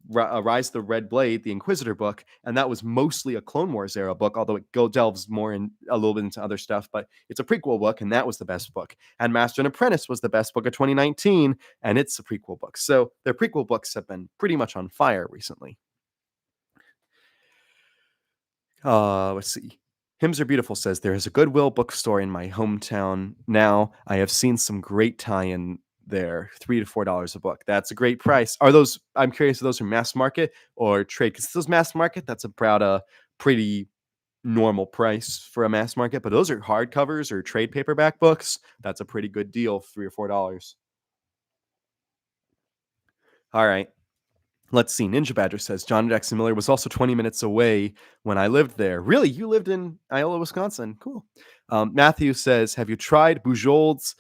Rise of the Red Blade, the Inquisitor book, and that was mostly a Clone Wars era book, although it delves more in a little bit into other stuff, but it's a prequel book, and that was the best book. And Master and Apprentice was the best book of 2019, and it's a prequel book. So their prequel books have been pretty much on fire recently. Let's see. Hymns Are Beautiful says, there is a Goodwill bookstore in my hometown now. I have seen some great tie-in there, $3 to $4 a book. That's a great price. Are those, I'm curious, are those from mass market or trade? Because those mass market, that's about a pretty normal price for a mass market, but those are hardcovers or trade paperback books. That's a pretty good deal, $3 or $4. All right. Let's see. Ninja Badger says John Jackson Miller was also 20 minutes away when I lived there. Really? You lived in Iola, Wisconsin? Cool. Matthew says, have you tried Bujold's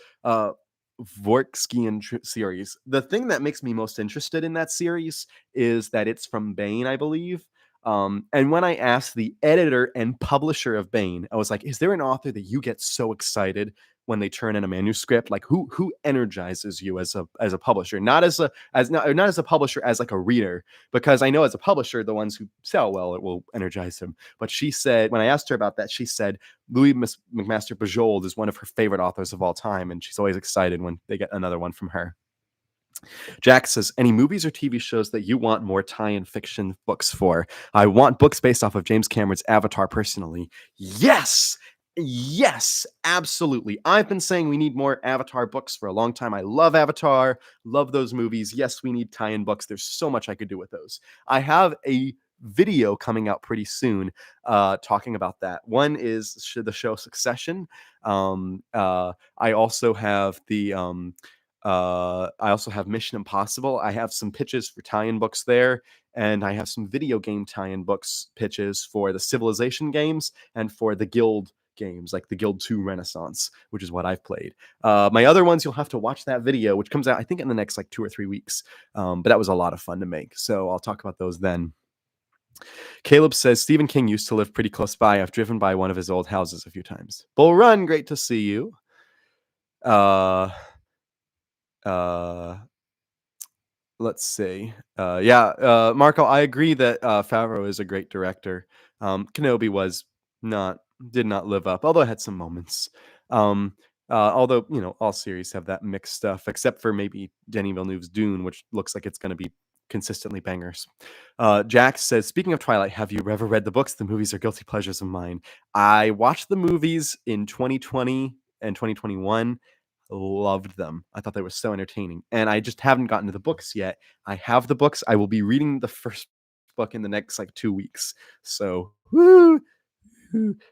Vorkskian series? The thing that makes me most interested in that series is that it's from Baen, I believe. And when I asked the editor and publisher of Baen, I was like, is there an author that you get so excited when they turn in a manuscript? Like, who energizes you as a publisher, not as a publisher, as like a reader? Because I know as a publisher, the ones who sell well, it will energize them. But she said, when I asked her about that, she said Louis McMaster Bujold is one of her favorite authors of all time, and she's always excited when they get another one from her. Jack says, any movies or TV shows that you want more tie-in fiction books for? I want books based off of James Cameron's Avatar personally. Yes! Yes, absolutely. I've been saying we need more Avatar books for a long time. I love Avatar, love those movies. Yes, we need tie-in books. There's so much I could do with those. I have a video coming out pretty soon talking about that. One is the show Succession. I also have I also have Mission Impossible. I have some pitches for tie-in books there, and I have some video game tie-in books pitches for the Civilization games and for the Guild games, like the Guild 2 Renaissance, which is what I've played. My other ones, you'll have to watch that video, which comes out, I think, in the next like 2 or 3 weeks. But that was a lot of fun to make, so I'll talk about those then. Caleb says, Stephen King used to live pretty close by. I've driven by one of his old houses a few times. Bull Run, great to see you. Uh, uh, let's see. Marco, I agree that Favreau is a great director. Kenobi did not live up, although it had some moments. Although, all series have that mixed stuff, except for maybe Denis Villeneuve's Dune, which looks like it's going to be consistently bangers. Jack says, speaking of Twilight, have you ever read the books? The movies are guilty pleasures of mine. I watched the movies in 2020 and 2021. Loved them. I thought they were so entertaining. And I just haven't gotten to the books yet. I have the books. I will be reading the first book in the next like 2 weeks. So woo,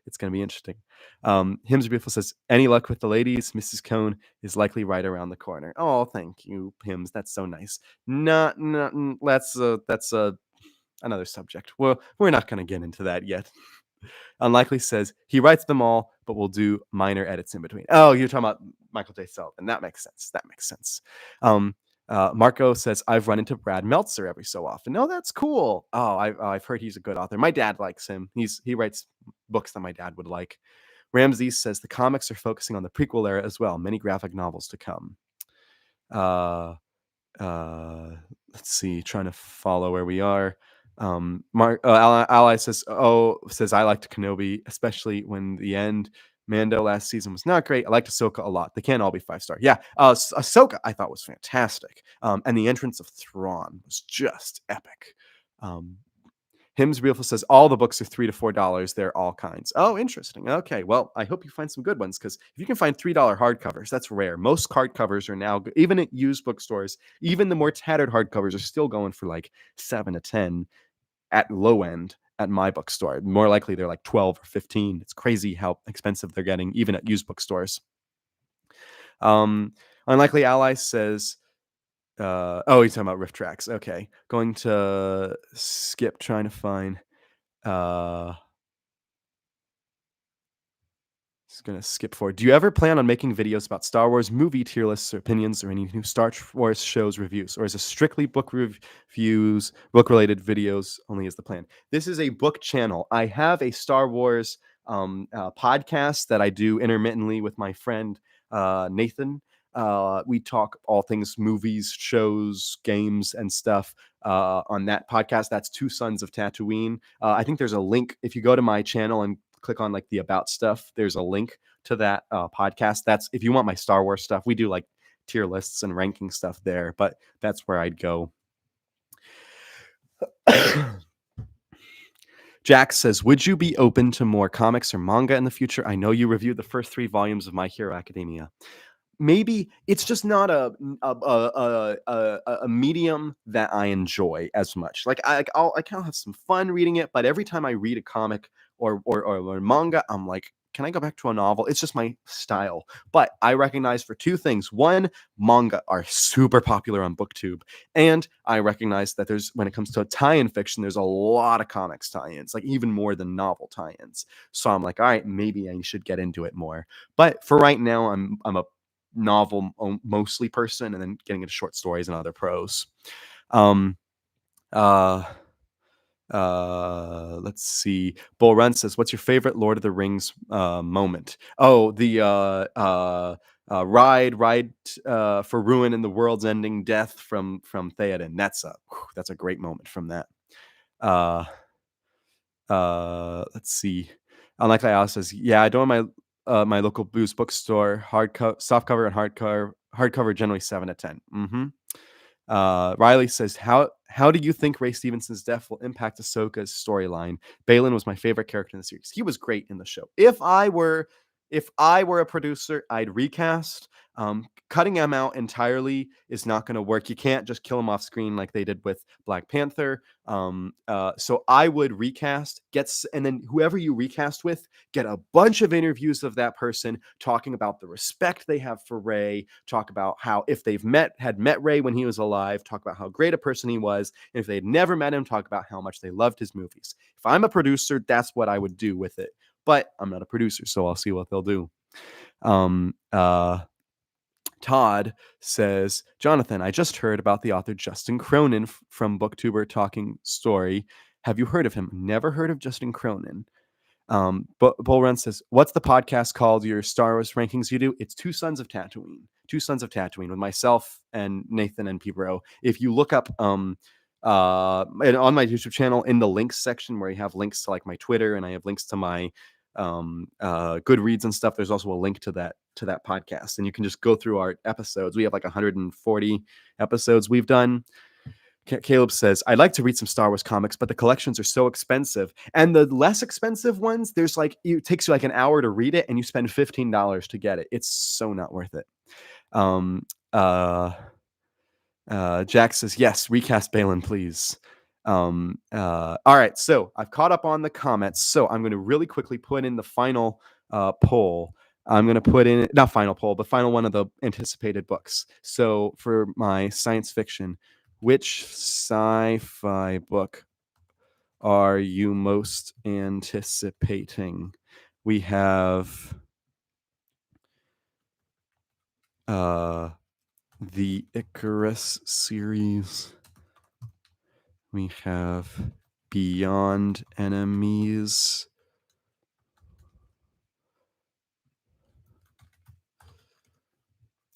it's going to be interesting. Hymns Are Beautiful says, any luck with the ladies? Mrs. Cone is likely right around the corner. Oh, thank you, Hymns. That's so nice. That's another subject. Well, we're not going to get into that yet. Unlikely says he writes them all, but will do minor edits in between. Oh, you're talking about Michael J. Sullivan. That makes sense. Marco says, I've run into Brad Meltzer every so often. No, that's cool. Oh, I've heard he's a good author. My dad likes him. He writes books that my dad would like. Ramses says the comics are focusing on the prequel era as well. Many graphic novels to come. Let's see, trying to follow where we are. Ally says I liked Kenobi, especially when the end Mando last season was not great. I liked Ahsoka a lot. They can't all be 5-star. Yeah, Ahsoka I thought was fantastic, and the entrance of Thrawn was just epic. Hymns Beautiful says all the books are $3 to $4. They're all kinds. Oh, interesting. Okay, well, I hope you find some good ones, because if you can find $3 hardcovers, that's rare. Most hardcovers are now, even at used bookstores, even the more tattered hardcovers are still going for like 7 to 10 at low end at my bookstore. More likely they're like 12 or 15. It's crazy how expensive they're getting, even at used bookstores. Unlikely Ally says, he's talking about riff tracks. Okay, going to skip, trying to find. Just gonna skip forward. Do you ever plan on making videos about Star Wars movie tier lists or opinions, or any new Star Wars shows reviews, or is it strictly book reviews, book-related videos only is the plan? This is a book channel. I have a Star Wars podcast that I do intermittently with my friend Nathan. We talk all things movies, shows, games, and stuff on that podcast. That's Two Sons of Tatooine. I think there's a link if you go to my channel and click on like the about stuff. There's a link to that podcast. That's if you want my Star Wars stuff. We do like tier lists and ranking stuff there, but that's where I'd go. Jack says, would you be open to more comics or manga in the future? I know you reviewed the first 3 volumes of My Hero Academia. Maybe it's just not a medium that I enjoy as much. Like I'll have some fun reading it, but every time I read a comic or manga, I'm like, can I go back to a novel? It's just my style. But I recognize for 2 things. One, manga are super popular on BookTube. And I recognize that when it comes to tie-in fiction, there's a lot of comics tie-ins, like even more than novel tie-ins. So I'm like, all right, maybe I should get into it more. But for right now, I'm a novel mostly person, and then getting into short stories and other prose. Let's see. Bull Run says, what's your favorite Lord of the Rings moment? Oh, the ride for ruin in the world's ending death from Theoden. That's a great moment from that. Let's see. Unlikely Alice says, yeah, I don't have my local booze bookstore, softcover and hardcover generally 7 to 10. Riley says, how do you think Ray Stevenson's death will impact Ahsoka's storyline? Balin was my favorite character in the series. He was great in the show. If I were a producer, I'd recast. Cutting him out entirely is not going to work. You can't just kill him off screen like they did with Black Panther. So I would recast, and then whoever you recast with, get a bunch of interviews of that person talking about the respect they have for Ray, talk about how if they've had met Ray when he was alive, talk about how great a person he was, and if they'd never met him, talk about how much they loved his movies. If I'm a producer, that's what I would do with it. But I'm not a producer, so I'll see what they'll do. Todd says, Jonathan, I just heard about the author Justin Cronin from Booktuber Talking Story. Have you heard of him? Never heard of Justin Cronin. Bull Run says, what's the podcast called? Your Star Wars rankings you do? It's Two Sons of Tatooine. Two Sons of Tatooine with myself and Nathan and P-Bro. If you look up and on my YouTube channel in the links section where you have links to like my Twitter and I have links to my Goodreads and stuff, there's also a link to that podcast, and you can just go through our episodes. We have like 140 episodes we've done. Caleb says, I'd like to read some Star Wars comics, but the collections are so expensive. And the less expensive ones, there's like, it takes you like an hour to read it and you spend $15 to get it. It's so not worth it. Jack says, yes, recast Balin, please. All right, so I've caught up on the comments. So I'm going to really quickly put in the final poll. I'm going to put in, not final poll, but final one of the anticipated books. So for my science fiction, which sci-fi book are you most anticipating? We have the Icarus series. We have Beyond Enemies.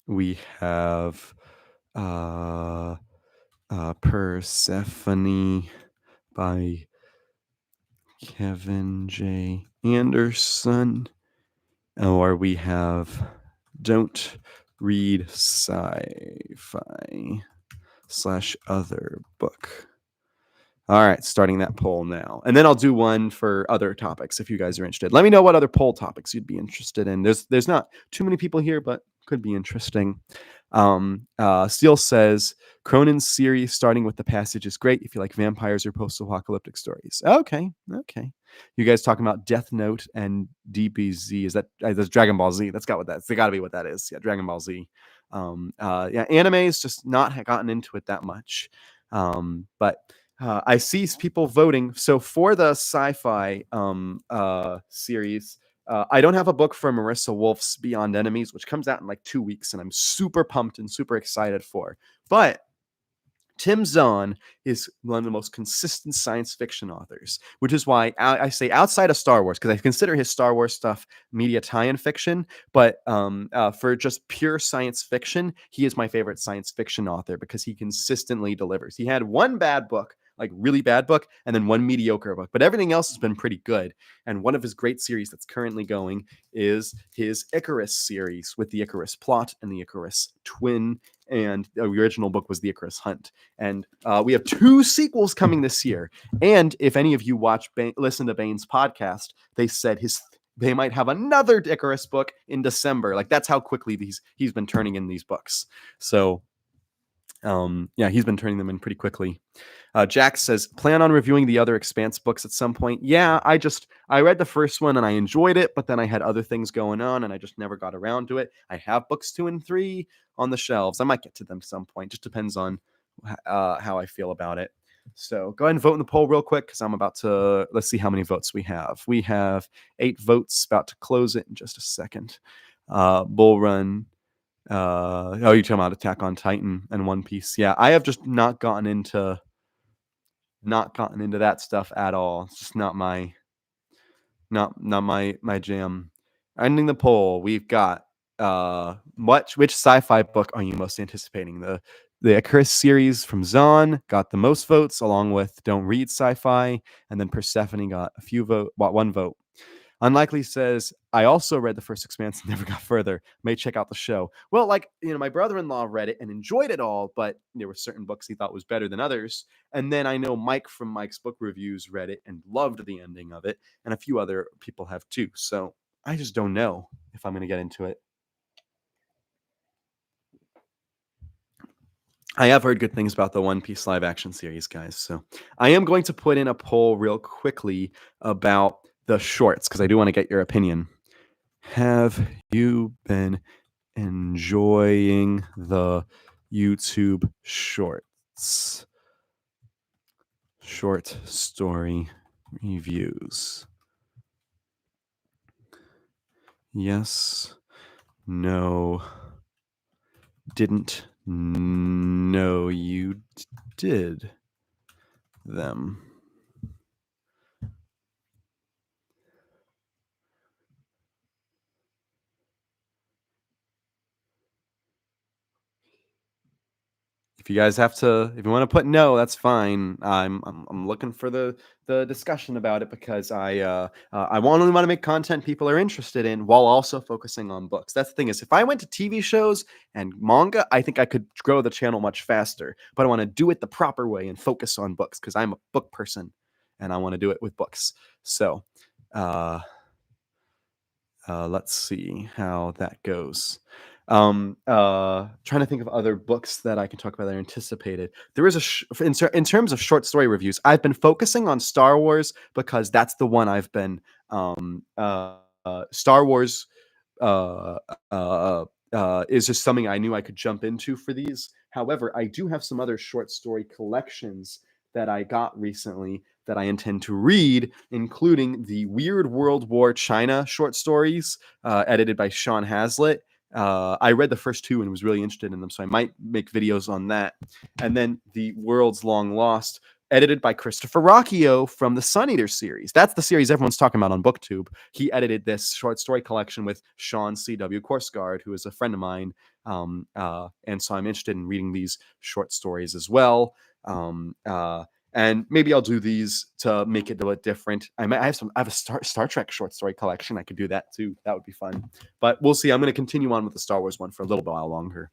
We have Persephone by Kevin J. Anderson. Or we have Don't Read Sci-Fi /other book. All right, starting that poll now. And then I'll do one for other topics if you guys are interested. Let me know what other poll topics you'd be interested in. There's not too many people here, but could be interesting. Steele says, Cronin's series starting with the passage is great if you like vampires or post-apocalyptic stories. Okay. You guys talking about Death Note and DBZ. Is that's Dragon Ball Z? That's got to be what that is. Yeah, Dragon Ball Z. Anime is just not gotten into it that much. But I see people voting. So for the sci-fi series, I don't have a book for Marissa Wolf's Beyond Enemies, which comes out in like 2 weeks, and I'm super pumped and super excited for. But Tim Zahn is one of the most consistent science fiction authors, which is why I say outside of Star Wars, because I consider his Star Wars stuff media tie-in fiction. But for just pure science fiction, he is my favorite science fiction author because he consistently delivers. He had one bad book, like really bad book, and then one mediocre book, but everything else has been pretty good. And one of his great series that's currently going is his Icarus series with the Icarus plot and the Icarus twin. And the original book was the Icarus Hunt. And we have 2 sequels coming this year. And if any of you listen to Bane's podcast, they said they might have another Icarus book in December. Like that's how quickly he's been turning in these books. So he's been turning them in pretty quickly. Jack says, plan on reviewing the other Expanse books at some point. Yeah, I read the first one and I enjoyed it, but then I had other things going on and I just never got around to it. I have books 2 and 3 on the shelves. I might get to them some point. Just depends on how I feel about it. So go ahead and vote in the poll real quick because I'm about to, let's see how many votes we have. We have 8 votes, about to close it in just a second. Bull Run. You're talking about Attack on Titan and One Piece. Yeah, I have just not gotten into that stuff at all. It's just not my jam. Ending the poll, we've got which sci-fi book are you most anticipating? The Icarus series from Zahn got the most votes, along with Don't Read Sci-Fi, and then Persephone got one vote. Unlikely says, I also read the first Expanse and never got further. May check out the show. Well, like, my brother-in-law read it and enjoyed it all, but there were certain books he thought was better than others. And then I know Mike from Mike's Book Reviews read it and loved the ending of it, and a few other people have too. So I just don't know if I'm going to get into it. I have heard good things about the One Piece live action series, guys. So I am going to put in a poll real quickly about the shorts because I do want to get your opinion. Have you been enjoying the YouTube shorts? Short story reviews. Yes, no, didn't know you did them. If you guys have to, if you want to put no, that's fine. I'm looking for the discussion about it because I only want to make content people are interested in while also focusing on books. That's the thing is, if I went to TV shows and manga, I think I could grow the channel much faster. But I want to do it the proper way and focus on books because I'm a book person and I want to do it with books. So, uh, let's see how that goes. Trying to think of other books that I can talk about that are anticipated. There is in terms of short story reviews, I've been focusing on Star Wars because that's the one I've been Star Wars uh, is just something I knew I could jump into for these. However, I do have some other short story collections that I got recently that I intend to read, including the Weird World War China short stories, edited by Sean Hazlitt. I read the first two and was really interested in them, so I might make videos on that. And then the World's Long Lost, edited by Christopher Rocchio from the Sun Eater series. That's the series everyone's talking about on BookTube. He edited this short story collection with Sean C.W. Korsgaard, who is a friend of mine. And so I'm interested in reading these short stories as well. And maybe I'll do these to make it a little different. I have a Star Trek short story collection. I could do that too. That would be fun. But we'll see. I'm going to continue on with the Star Wars one for a little while longer.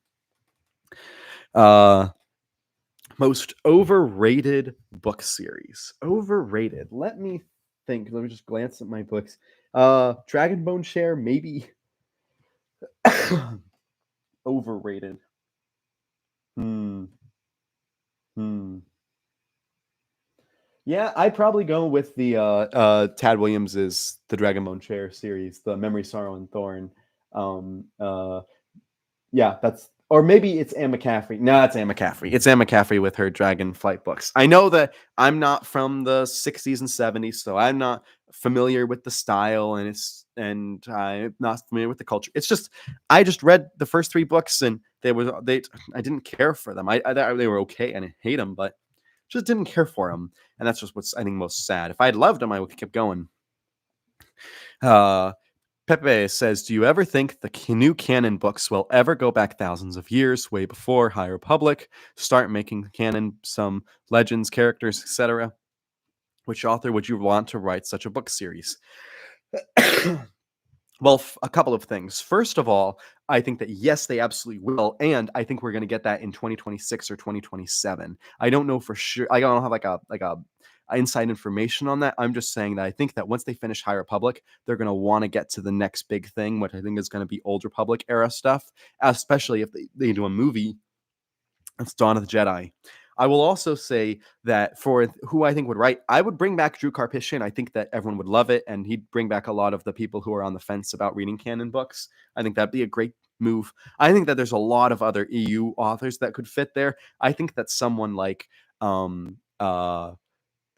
Most overrated book series. Overrated. Let me think. Let me just glance at my books. Dragonbone Chair, maybe. Overrated. Hmm. Yeah, I'd probably go with the Tad Williams's The Dragonbone Chair series, the Memory, Sorrow, and Thorn. Um, uh, yeah, that's, or maybe it's Anne McCaffrey. No, it's Anne McCaffrey. It's Anne McCaffrey with her Dragonflight books. I know that I'm not from the 60s and 70s, so I'm not familiar with the style and I'm not familiar with the culture. It's just I just read the first three books and they I didn't care for them. They were okay. I didn't hate them, but just didn't care for them, and that's just what's I think most sad. If I had loved them, I would have kept going. Uh, Pepe says, "Do you ever think the new canon books will ever go back thousands of years, way before High Republic, start making canon some legends, characters, etc.? Which author would you want to write such a book series?" Well, a couple of things. First of all, I think that yes, they absolutely will, and I think we're going to get that in 2026 or 2027. I don't know for sure. I don't have like a inside information on that. I'm just saying that I think that once they finish High Republic, they're going to want to get to the next big thing, which I think is going to be Old Republic era stuff, especially if they do a movie. It's Dawn of the Jedi. I will also say that for who I think would write, I would bring back Drew Karpyshyn. I think that everyone would love it, and he'd bring back a lot of the people who are on the fence about reading canon books. I think that'd be a great move. I think that there's a lot of other EU authors that could fit there. I think that someone like who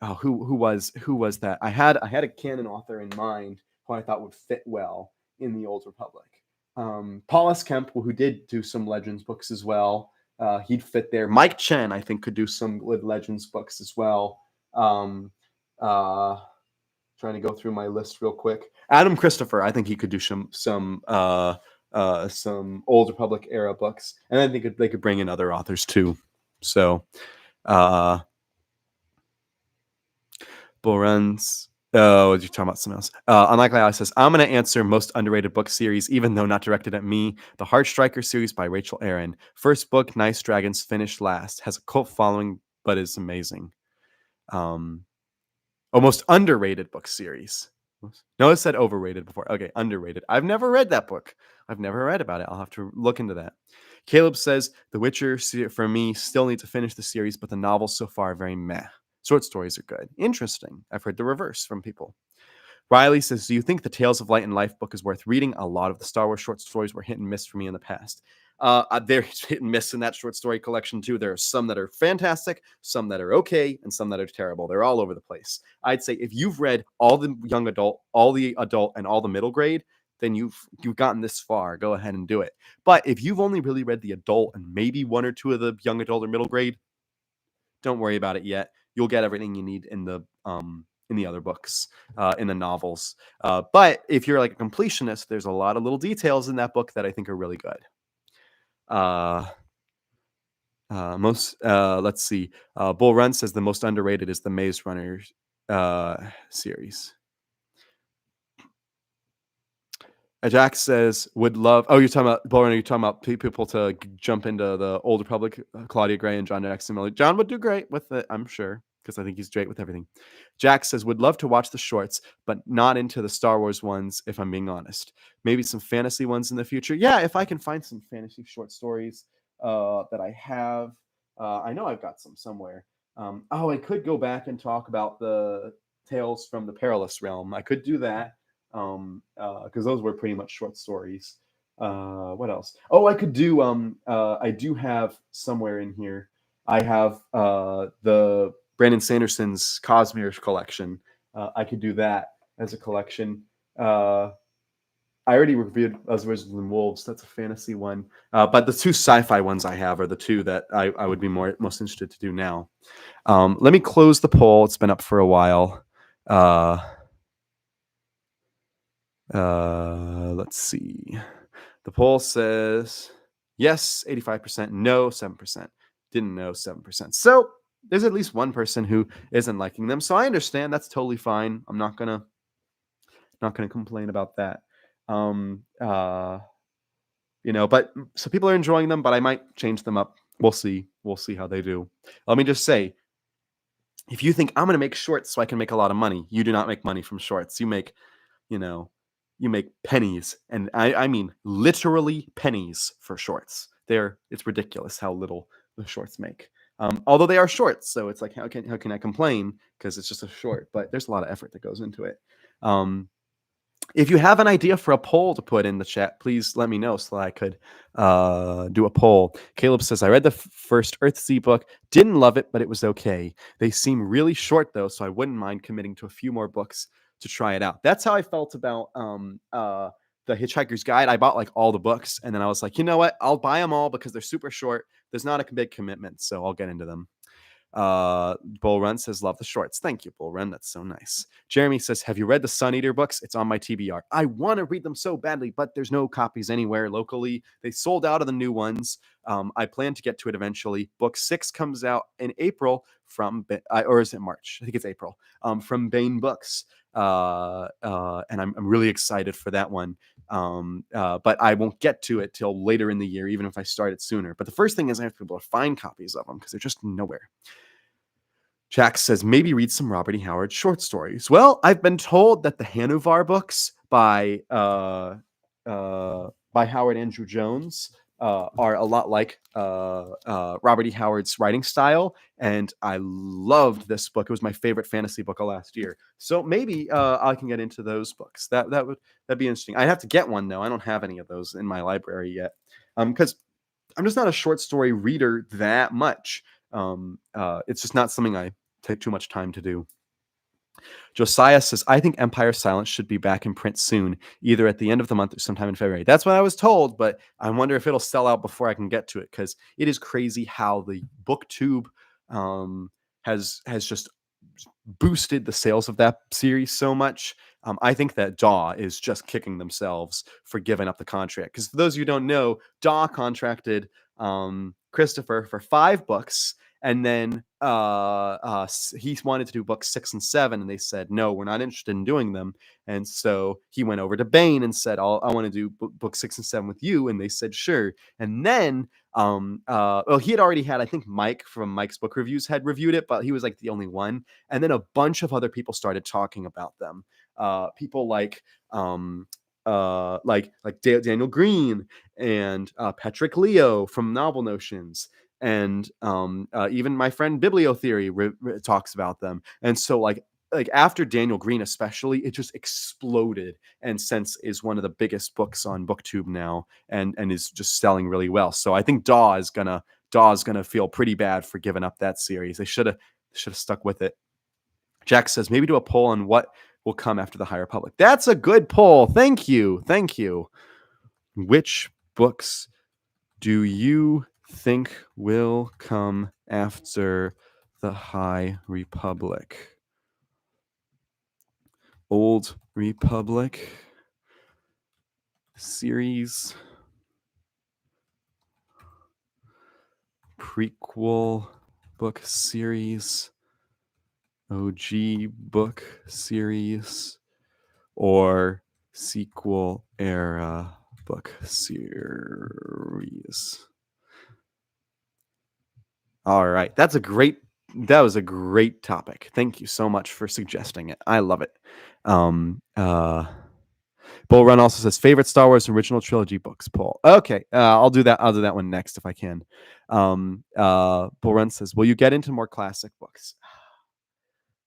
was that? I had a canon author in mind who I thought would fit well in the Old Republic. Paulus Kemp, who did do some Legends books as well. He'd fit there. Mike Chen, I think, could do some good Legends books as well. Uh, Trying to go through my list real quick. Adam Christopher, I think he could do some Old Republic era books, and then they could bring in other authors too. So, Borans Oh, you're talking about something else. Unlikely Ally says, I'm going to answer most underrated book series, even though not directed at me. The Heart Striker series by Rachel Aaron. First book, Nice Dragons, finished last. Has a cult following, but is amazing. Um, Most underrated book series. No, it said overrated before. Okay, underrated. I've never read that book. I've never read about it. I'll have to look into that. Caleb says, The Witcher, for me, still need to finish the series, but the novels so far are very meh. Short stories are good. Interesting. I've heard the reverse from people. Riley says, Do you think the Tales of Light and Life book is worth reading? A lot of the Star Wars short stories were hit and miss for me in the past. They're hit and miss in that short story collection, too. There are some that are fantastic, some that are okay, and some that are terrible. They're all over the place. I'd say if you've read all the young adult, all the adult, and all the middle grade, then you've gotten this far. Go ahead and do it. But if you've only really read the adult and maybe one or two of the young adult or middle grade, don't worry about it yet. You'll get everything you need in the other books, in the novels. But if you're like a completionist, there's a lot of little details in that book that I think are really good. Let's see. Bull Run says the most underrated is the Maze Runner series. Jack says would love. Oh, you're talking about Bull Run. You're talking about people to jump into the Old Republic. Claudia Gray and John Jackson. John would do great with it, I'm sure, because I think he's great with everything. Jack says would love to watch the shorts, but not into the Star Wars ones. If I'm being honest, maybe some fantasy ones in the future. Yeah, if I can find some fantasy short stories that I have, I know I've got some somewhere. I could go back and talk about the Tales from the Perilous Realm. I could do that because those were pretty much short stories. What else? Oh, I could do. I do have somewhere in here. I have the Brandon Sanderson's Cosmere collection. I could do that as a collection. I already reviewed As Wizards and Wolves. That's a fantasy one. But the two sci-fi ones I have are the two that I would be most interested to do now. Let me close the poll. It's been up for a while. Let's see. The poll says yes, 85%, no, 7%. Didn't know, 7%. So there's at least one person who isn't liking them. So I understand. That's totally fine. I'm not gonna complain about that. But so people are enjoying them, but I might change them up. We'll see. We'll see how they do. Let me just say, if you think I'm going to make shorts so I can make a lot of money, you do not make money from shorts. You make pennies, and I mean literally pennies for shorts. It's ridiculous how little the shorts make. Although they are shorts, so it's like how can I complain because it's just a short? But there's a lot of effort that goes into it. If you have an idea for a poll to put in the chat, please let me know so that I could do a poll. Caleb says, I read the first Earthsea book, didn't love it, but it was okay. They seem really short, though, so I wouldn't mind committing to a few more books to try it out. That's how I felt about The Hitchhiker's Guide. I bought like all the books, and then I was like, you know what? I'll buy them all because they're super short. There's not a big commitment, so I'll get into them. Bull Run says, love the shorts. Thank you, Bull Run. That's so nice. Jeremy says, have you read the Sun Eater books? It's on my TBR. I want to read them so badly, but there's no copies anywhere locally. They sold out of the new ones. I plan to get to it eventually. Book 6 comes out in April or is it March? I think it's April, from Baen Books. And I'm really excited for that one. But I won't get to it till later in the year, even if I start it sooner. But the first thing is I have to be able to find copies of them because they're just nowhere. Jack says, maybe read some Robert E. Howard short stories. Well, I've been told that the Hanuvar books by Howard Andrew Jones are a lot like Robert E. Howard's writing style, and I loved this book. It was my favorite fantasy book of last year. So maybe I can get into those books. That'd be interesting. I'd have to get one though. I don't have any of those in my library yet, because I'm just not a short story reader that much. It's just not something I take too much time to do. Josiah says, I think Empire Silence should be back in print soon, either at the end of the month or sometime in February. That's what I was told, but I wonder if it'll sell out before I can get to it, because it is crazy how the booktube has just boosted the sales of that series so much. I think that DAW is just kicking themselves for giving up the contract. Because for those of you who don't know, DAW contracted Christopher for 5 books, And then he wanted to do books 6 and 7, and they said, no, we're not interested in doing them. And so he went over to Bain and said, I want to do book 6 and 7 with you. And they said, sure. And then well, he had already had, I think Mike from Mike's Book Reviews had reviewed it, but he was like the only one. And then a bunch of other people started talking about them. People like Daniel Green and Patrick Leo from Novel Notions, and even my friend Bibliotheory talks about them. And so like after Daniel Green especially, it just exploded, and since is one of the biggest books on BookTube now, and is just selling really well. So I think Daw's gonna feel pretty bad for giving up that series. They should have stuck with it. Jack says maybe do a poll on what will come after the High Republic. That's a good poll. Thank you. Which books do you think will come after the High Republic? Old Republic series, prequel book series, OG book series, or sequel era book series? All right. That was a great topic. Thank you so much for suggesting it. I love it. Bull Run also says favorite Star Wars original trilogy books. Paul. Okay, I'll do that. I'll do that one next if I can. Bull Run says, will you get into more classic books?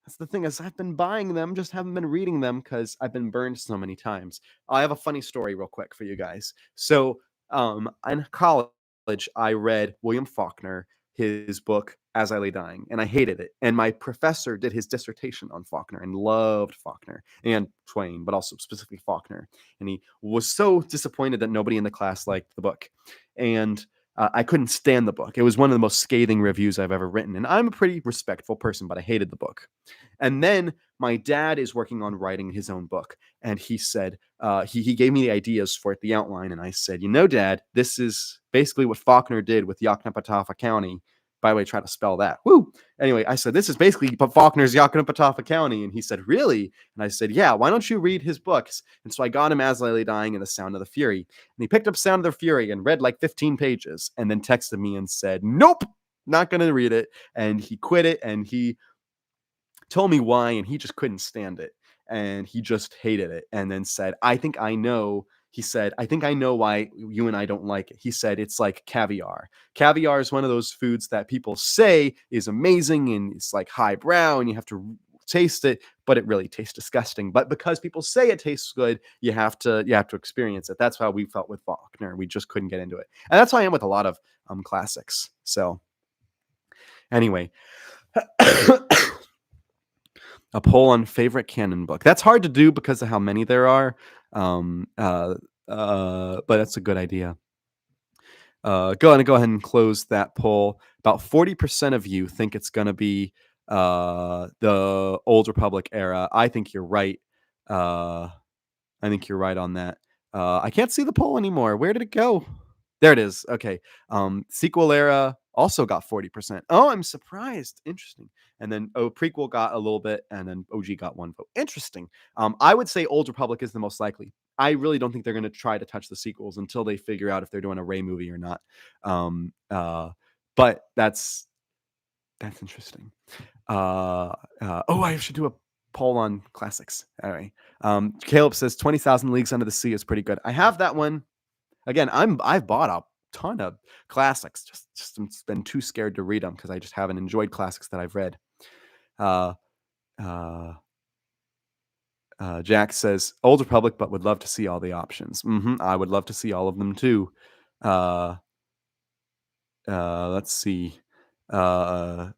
That's the thing, is I've been buying them, just haven't been reading them because I've been burned so many times. I have a funny story real quick for you guys. So in college, I read William Faulkner, his book As I Lay Dying, and I hated it. And my professor did his dissertation on Faulkner and loved Faulkner and Twain, but also specifically Faulkner. And he was so disappointed that nobody in the class liked the book. And I couldn't stand the book. It was one of the most scathing reviews I've ever written. And I'm a pretty respectful person, but I hated the book. And then my dad is working on writing his own book. And he said, he gave me the ideas for it, the outline. And I said, Dad, this is basically what Faulkner did with Yoknapatawpha County. By the way, try to spell that. Woo! Anyway, I said, this is basically Faulkner's Yoknapatawpha County. And he said, really? And I said, yeah, why don't you read his books? And so I got him As I Lay Dying and The Sound of the Fury. And he picked up Sound of the Fury and read like 15 pages and then texted me and said, nope, not going to read it. And he quit it, and he told me why, and he just couldn't stand it. And he just hated it. And then said, I think I know. He said, I think I know why you and I don't like it. He said, it's like caviar. Caviar is one of those foods that people say is amazing and it's like highbrow and you have to taste it, but it really tastes disgusting. But because people say it tastes good, you have to experience it. That's how we felt with Faulkner. We just couldn't get into it. And that's how I am with a lot of classics. So anyway, a poll on favorite canon book. That's hard to do because of how many there are. But that's a good idea. Go ahead and close that poll. About 40% of you think it's going to be the Old Republic era. I think you're right. I think you're right on that. I can't see the poll anymore. Where did it go? There it is. Okay. Sequel era also got 40%. Oh, I'm surprised. Interesting. And then prequel got a little bit, and then OG got 1 vote. Interesting. I would say Old Republic is the most likely. I really don't think they're going to try to touch the sequels until they figure out if they're doing a Rey movie or not. But that's interesting. I should do a poll on classics. All right. Caleb says 20,000 Leagues Under the Sea is pretty good. I have that one. Again, I've bought a ton of classics. Just been too scared to read them because I just haven't enjoyed classics that I've read. Jack says Old Republic, but would love to see all the options. I would love to see all of them too. Let's see. Ninja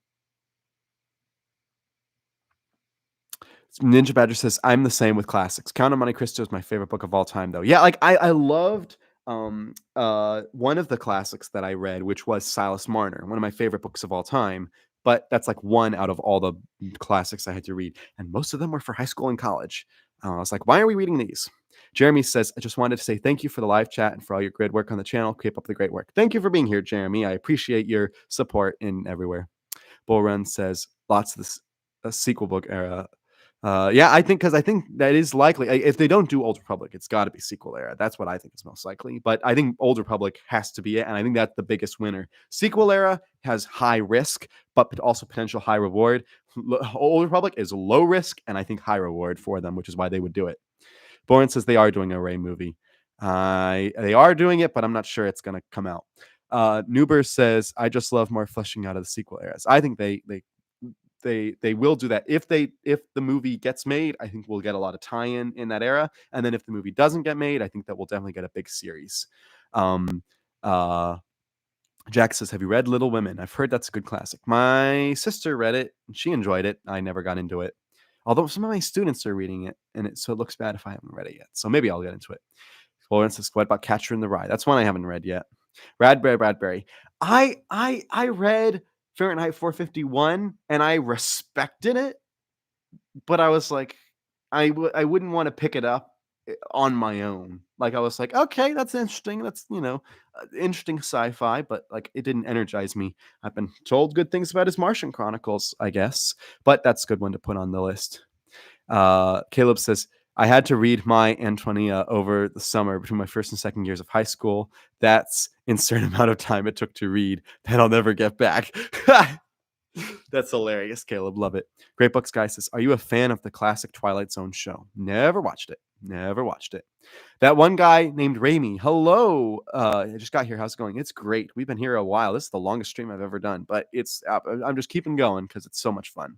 Badger says, I'm the same with classics. Count of Monte Cristo is my favorite book of all time, though. Yeah, like I loved one of the classics that I read, which was Silas Marner, one of my favorite books of all time. But that's like one out of all the classics I had to read. And most of them were for high school and college. I was like, why are we reading these? Jeremy says, I just wanted to say thank you for the live chat and for all your great work on the channel. Keep up the great work. Thank you for being here, Jeremy. I appreciate your support in everywhere. Bull Run says lots of this sequel book era. Yeah, I think that is likely. If they don't do Old Republic, it's got to be sequel era. That's what I think is most likely. But I think Old Republic has to be it, and I think that's the biggest winner. Sequel era has high risk, but also potential high reward. Old Republic is low risk, and I think high reward for them, which is why they would do it. Boren says they are doing a Rey movie. They are doing it, but I'm not sure it's going to come out. Nuber says, I just love more fleshing out of the sequel eras. I think they will do that. If the movie gets made, I think we'll get a lot of tie-in in that era. And then if the movie doesn't get made, I think that we'll definitely get a big series. Jack says, have you read Little Women? I've heard that's a good classic. My sister read it and she enjoyed it. I never got into it. Although some of my students are reading it, and so it looks bad if I haven't read it yet. So maybe I'll get into it. Lawrence says, what about Catcher in the Rye? That's one I haven't read yet. Bradbury. I read Fahrenheit 451 and I respected it, but I was like, I wouldn't want to pick it up on my own. Like I was like, okay, that's interesting. That's interesting sci-fi, but like it didn't energize me. I've been told good things about his Martian Chronicles, I guess, but that's a good one to put on the list. Caleb says, I had to read my Antonia over the summer between my first and second years of high school. That's insert amount of time it took to read that I'll never get back. That's hilarious, Caleb. Love it. Great Books Guy says, are you a fan of the classic Twilight Zone show? Never watched it. That one guy named Raimi. Hello. I just got here. How's it going? It's great. We've been here a while. This is the longest stream I've ever done, but I'm just keeping going because it's so much fun.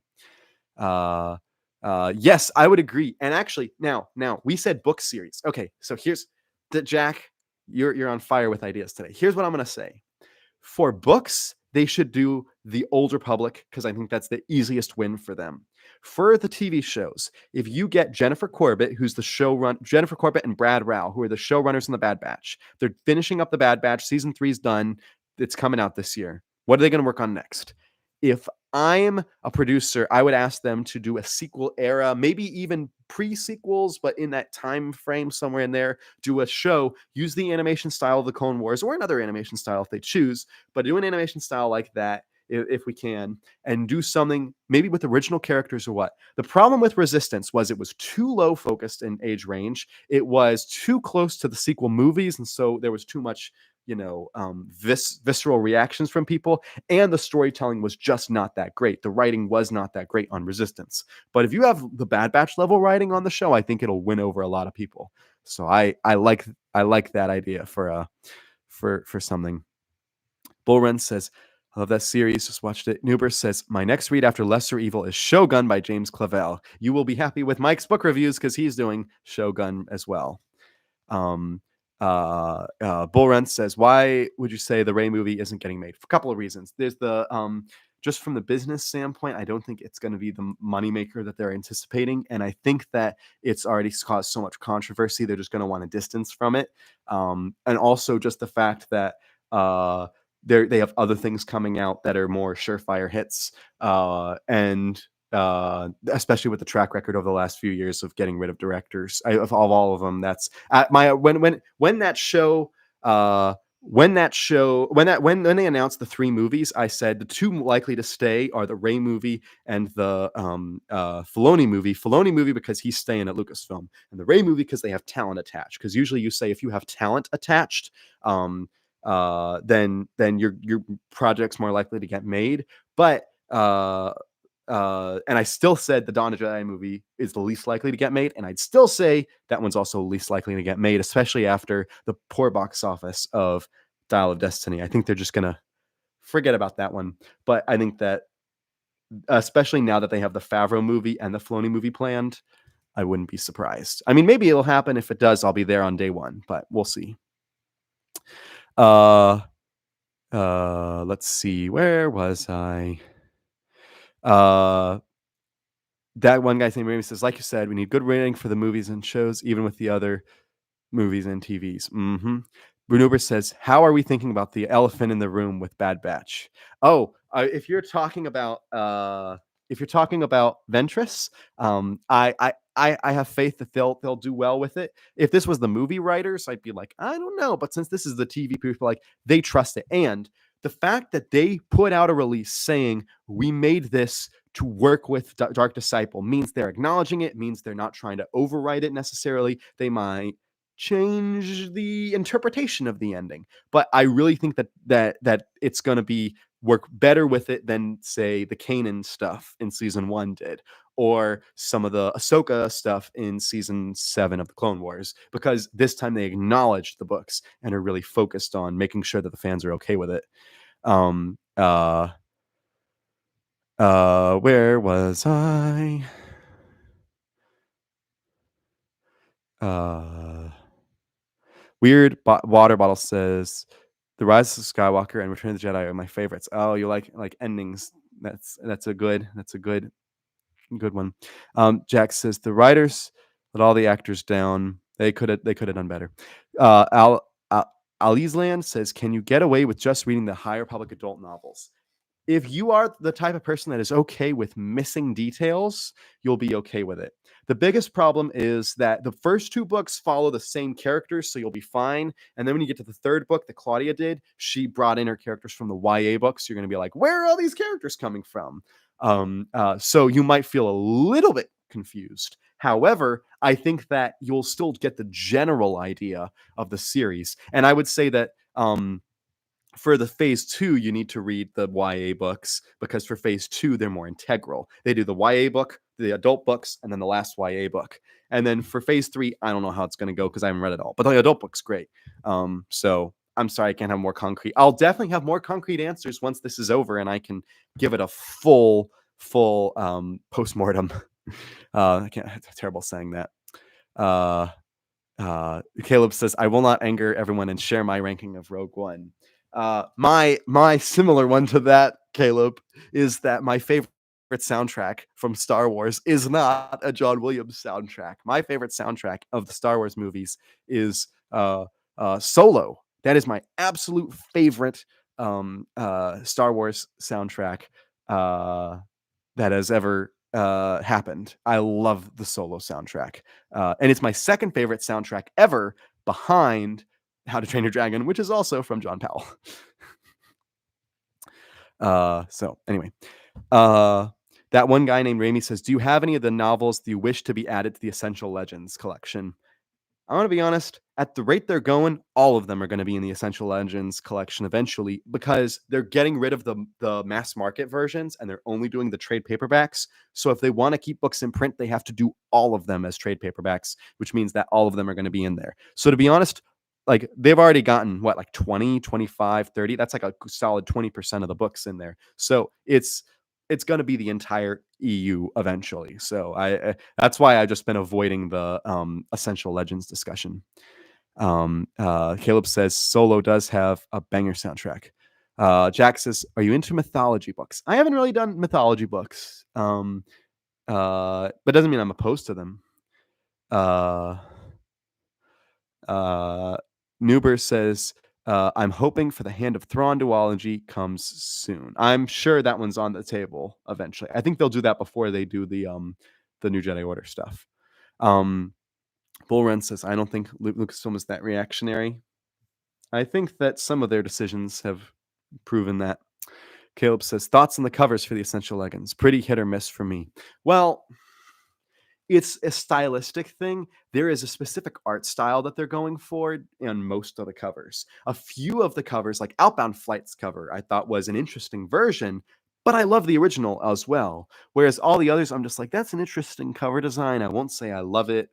Yes, I would agree. And actually, now we said book series. Okay, so here's the Jack. You're on fire with ideas today. Here's what I'm gonna say. For books, they should do the Old Republic because I think that's the easiest win for them. For the TV shows, if you get Jennifer Corbett, who's the showrunner, Jennifer Corbett and Brad Rao, who are the showrunners in The Bad Batch, they're finishing up The Bad Batch. Season 3's done. It's coming out this year. What are they going to work on next? If I'm a producer, I would ask them to do a sequel era, maybe even pre-sequels, but in that time frame somewhere in there, do a show, use the animation style of the Clone Wars or another animation style if they choose, but do an animation style like that if we can, and do something maybe with original characters or what. The problem with Resistance was it was too low focused in age range. It was too close to the sequel movies, and so there was too much visceral reactions from people, and the storytelling was just not that great. The writing was not that great on Resistance. But if you have the Bad Batch level writing on the show, I think it'll win over a lot of people. So I like that idea for something. Bullren says, I love that series. Just watched it. Nuber says, my next read after Lesser Evil is Shogun by James Clavell. You will be happy with Mike's book reviews because he's doing Shogun as well. Bullren says, why would you say the Rey movie isn't getting made? For a couple of reasons. There's the just from the business standpoint, I don't think it's going to be the moneymaker that they're anticipating. And I think that it's already caused so much controversy. They're just going to want a distance from it. And also just the fact that they have other things coming out that are more surefire hits. And especially with the track record over the last few years of getting rid of directors of all of them. That's when they announced the 3 movies, I said the 2 likely to stay are the Rey movie and the Filoni movie. Filoni movie because he's staying at Lucasfilm, and the Rey movie because they have talent attached. Because usually you say if you have talent attached, then your project's more likely to get made. But and I still said the Dawn of the Jedi movie is the least likely to get made, and I'd still say that one's also least likely to get made, especially after the poor box office of Dial of Destiny. I think they're just gonna forget about that one. But I think that, especially now that they have the Favreau movie and the Filoni movie planned, I wouldn't be surprised. I mean, maybe it'll happen. If it does, I'll be there on day one, but we'll see. Let's see. Where was I? That one guy's name says, like you said, we need good rating for the movies and shows, even with the other movies and TVs. Brunuber says, how are we thinking about the elephant in the room with Bad Batch? If you're talking about Ventress, I have faith that they'll do well with it. If this was the movie writers, I'd be like, I don't know, but since this is the TV people, like, they trust it. And the fact that they put out a release saying we made this to work with Dark Disciple means they're acknowledging it, means they're not trying to overwrite it necessarily. They might change the interpretation of the ending, but I really think that it's going to be work better with it than, say, the Kanan stuff in season 1 did, or some of the Ahsoka stuff in season 7 of the Clone Wars, because this time they acknowledged the books and are really focused on making sure that the fans are okay with it. um uh where was I? uh Weird water bottle says The Rise of Skywalker and Return of the Jedi are my favorites. Oh, you like endings. That's a good one. Jack says the writers let all the actors down. They could have done better. Alizland says, can you get away with just reading the High Republic adult novels? If you are the type of person that is okay with missing details, you'll be okay with it. The biggest problem is that the first 2 books follow the same characters, so you'll be fine. And then when you get to the 3rd book that Claudia did, she brought in her characters from the YA books. You're going to be like, where are all these characters coming from? So you might feel a little bit confused. However, I think that you'll still get the general idea of the series. And I would say that for the phase 2, you need to read the YA books, because for phase 2, they're more integral. They do the YA book, the adult books, and then the last YA book. And then for phase 3, I don't know how it's going to go because I haven't read it all, but the adult book's great. So I'm sorry I can't have more concrete. I'll definitely have more concrete answers once this is over and I can give it a full postmortem. I can't. It's terrible saying that. Caleb says, I will not anger everyone and share my ranking of Rogue One. My similar one to that, Caleb, is that my favorite soundtrack from Star Wars is not a John Williams soundtrack. My favorite soundtrack of the Star Wars movies is Solo. That is my absolute favorite Star Wars soundtrack that has ever happened. I love the Solo soundtrack. And it's my second favorite soundtrack ever, behind How to Train Your Dragon, which is also from John Powell. So anyway, that one guy named Rami says, do you have any of the novels that you wish to be added to the Essential Legends collection? I want to be honest, at the rate they're going, all of them are going to be in the Essential Legends collection eventually, because they're getting rid of the mass market versions and they're only doing the trade paperbacks. So if they want to keep books in print, they have to do all of them as trade paperbacks, which means that all of them are going to be in there. So to be honest, like, they've already gotten like 20, 25, 30. That's like a solid 20% of the books in there. So it's going to be the entire EU eventually. So that's why I've just been avoiding the Essential Legends discussion. Caleb says Solo does have a banger soundtrack. Jack says, are you into mythology books? I haven't really done mythology books, but it doesn't mean I'm opposed to them. Nuber says, I'm hoping for the Hand of Thrawn duology comes soon. I'm sure that one's on the table eventually. I think they'll do that before they do the New Jedi Order stuff. Bull Run says, I don't think Lucasfilm is that reactionary. I think that some of their decisions have proven that. Caleb says, thoughts on the covers for the Essential Legends? Pretty hit or miss for me. Well, it's a stylistic thing. There is a specific art style that they're going for in most of the covers. A few of the covers, like Outbound Flight's cover, I thought was an interesting version, but I love the original as well. Whereas all the others, I'm just like, that's an interesting cover design. I won't say I love it.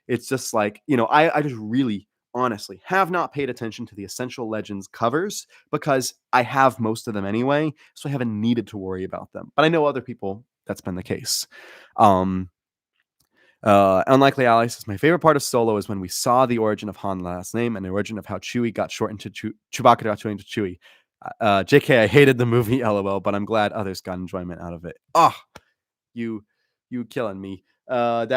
It's just like, I just really honestly have not paid attention to the Essential Legends covers because I have most of them anyway, so I haven't needed to worry about them. But I know other people, that's been the case. Unlikely Ally says, my favorite part of Solo is when we saw the origin of Han's last name and the origin of how Chewie got shortened to Chewbacca got shortened to Chewie. JK, I hated the movie, LOL, but I'm glad others got enjoyment out of it. You killing me. That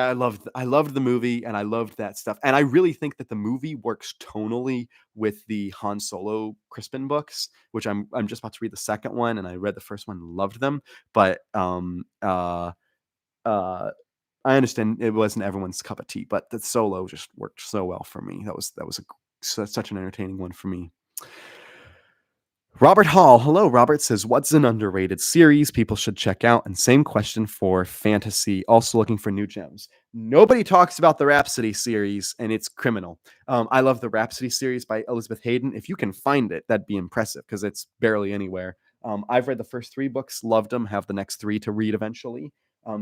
I loved the movie and I loved that stuff. And I really think that the movie works tonally with the Han Solo Crispin books, which I'm just about to read the second one, and I read the first one, loved them. But I understand it wasn't everyone's cup of tea, but the Solo just worked so well for me. That was such an entertaining one for me. Robert Hall, hello. Robert says, what's an underrated series people should check out? And same question for fantasy, also looking for new gems. Nobody talks about the Rhapsody series, and it's criminal. I love the Rhapsody series by Elizabeth Hayden. If you can find it, that'd be impressive because it's barely anywhere. I've read the first 3 books, loved them, have the next 3 to read eventually.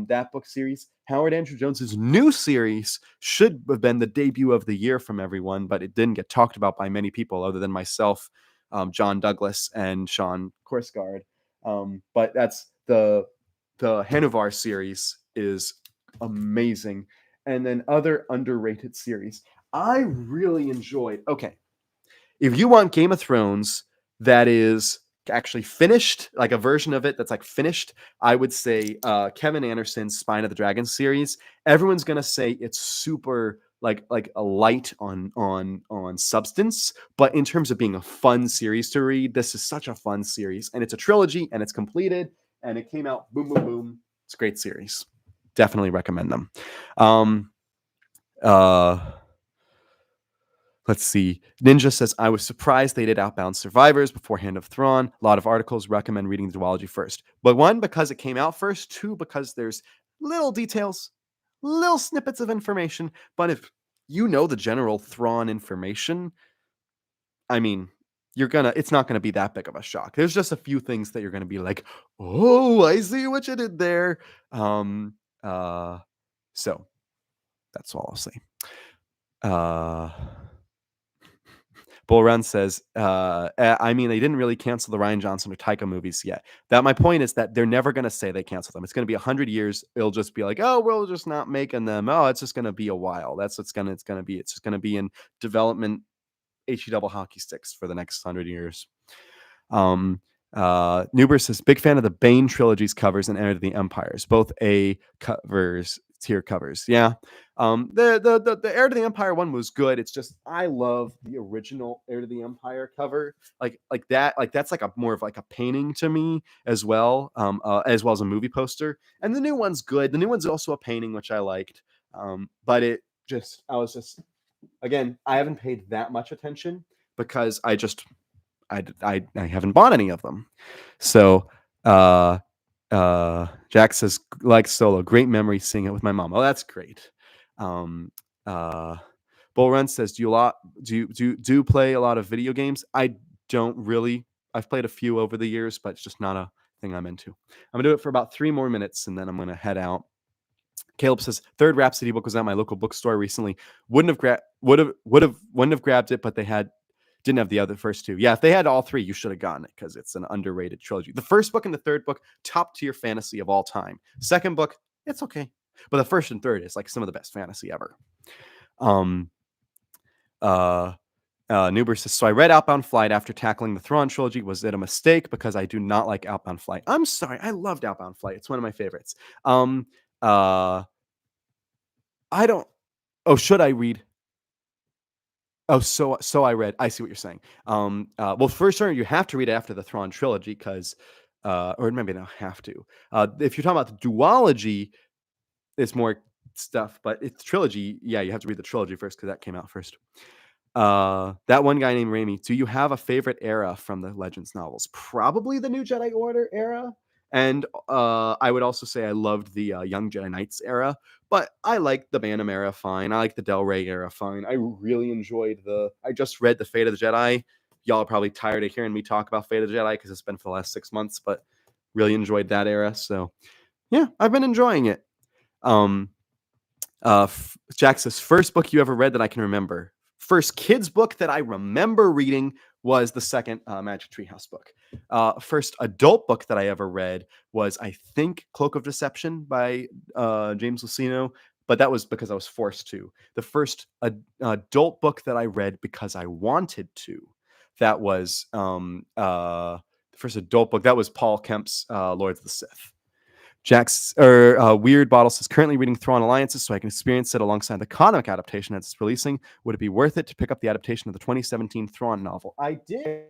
That book series, Howard Andrew Jones's new series, should have been the debut of the year from everyone, but it didn't get talked about by many people other than myself, John Douglas, and Sean Korsgaard. But that's the Hanuvar series is amazing. And then other underrated series. I really enjoyed. Okay, if you want Game of Thrones that is actually finished, like a version of it that's like finished, I would say Kevin Anderson's Spine of the Dragon series. Everyone's gonna say it's super like a light on substance, but in terms of being a fun series to read, this is such a fun series, and it's a trilogy, and it's completed, and it came out boom boom boom. It's a great series. Definitely recommend them. Um, uh, Let's see. Ninja says, I was surprised they did Outbound Survivors before Hand of Thrawn. A lot of articles recommend reading the duology first. But 1, because it came out first. 2, because there's little details, little snippets of information. But if you know the general Thrawn information, I mean, it's not gonna be that big of a shock. There's just a few things that you're gonna be like, oh, I see what you did there. Um, so that's all I'll say. Bull Run says, I mean, they didn't really cancel the Ryan Johnson or Taika movies yet. That my point is that they're never going to say they canceled them. It's going to be 100 years. It'll just be like, oh, we're just not making them. Oh, it's just going to be a while. That's what's going to, it's going to be. It's just going to be in development HE double hockey sticks for the next 100 years. Nuber says, big fan of the Bane trilogy's covers and Enter the Empires, both A covers, tier covers. Yeah. The Heir to the Empire one was good. It's just I love the original Heir to the Empire cover, like that. Like that's like a more of like a painting to me as well as a movie poster. And the new one's good. The new one's also a painting, which I liked. But I was just again, I haven't paid that much attention because I haven't bought any of them. So Jack says, like Solo, great memory seeing it with my mom. Oh, that's great. Bull Run says, do you play a lot of video games? I don't really. I've played a few over the years, but it's just not a thing I'm into. I'm gonna do it for about 3 more minutes, and then I'm gonna head out. Caleb says, third Rhapsody book was at my local bookstore recently. Wouldn't have grabbed it, but they didn't have the other first 2. Yeah, if they had all 3, you should have gotten it because it's an underrated trilogy. The first book and the third book, top tier fantasy of all time. Second book, it's okay, but the first and third is like some of the best fantasy ever. Nuber says, so I read Outbound Flight after tackling the Thrawn trilogy. Was it a mistake? Because I do not like Outbound Flight. I'm sorry, I loved Outbound Flight. It's one of my favorites. I don't. Oh, should I read? Oh, so I read. I see what you're saying. Well, for sure, you have to read it after the Thrawn trilogy because, or maybe not have to. If you're talking about the duology, it's more stuff, but it's trilogy. Yeah, you have to read the trilogy first because that came out first. That one guy named Raimi. Do you have a favorite era from the Legends novels? Probably the New Jedi Order era. And I would also say I loved the Young Jedi Knights era, but I like the Bantam era fine. I like the Del Rey era fine. I really enjoyed I just read the Fate of the Jedi. Y'all are probably tired of hearing me talk about Fate of the Jedi because it's been for the last 6 months, but really enjoyed that era. So yeah, I've been enjoying it. Jack says, first book you ever read that I can remember. First kids book that I remember reading was the second Magic Treehouse book. First adult book that I ever read was, I think, Cloak of Deception by James Luceno, but that was because I was forced to. The first adult book that I read because I wanted to, that was the first adult book. That was Paul Kemp's Lords of the Sith. Weird Bottle says, currently reading Thrawn Alliances so I can experience it alongside the comic adaptation as it's releasing. Would it be worth it to pick up the adaptation of the 2017 Thrawn novel? I did.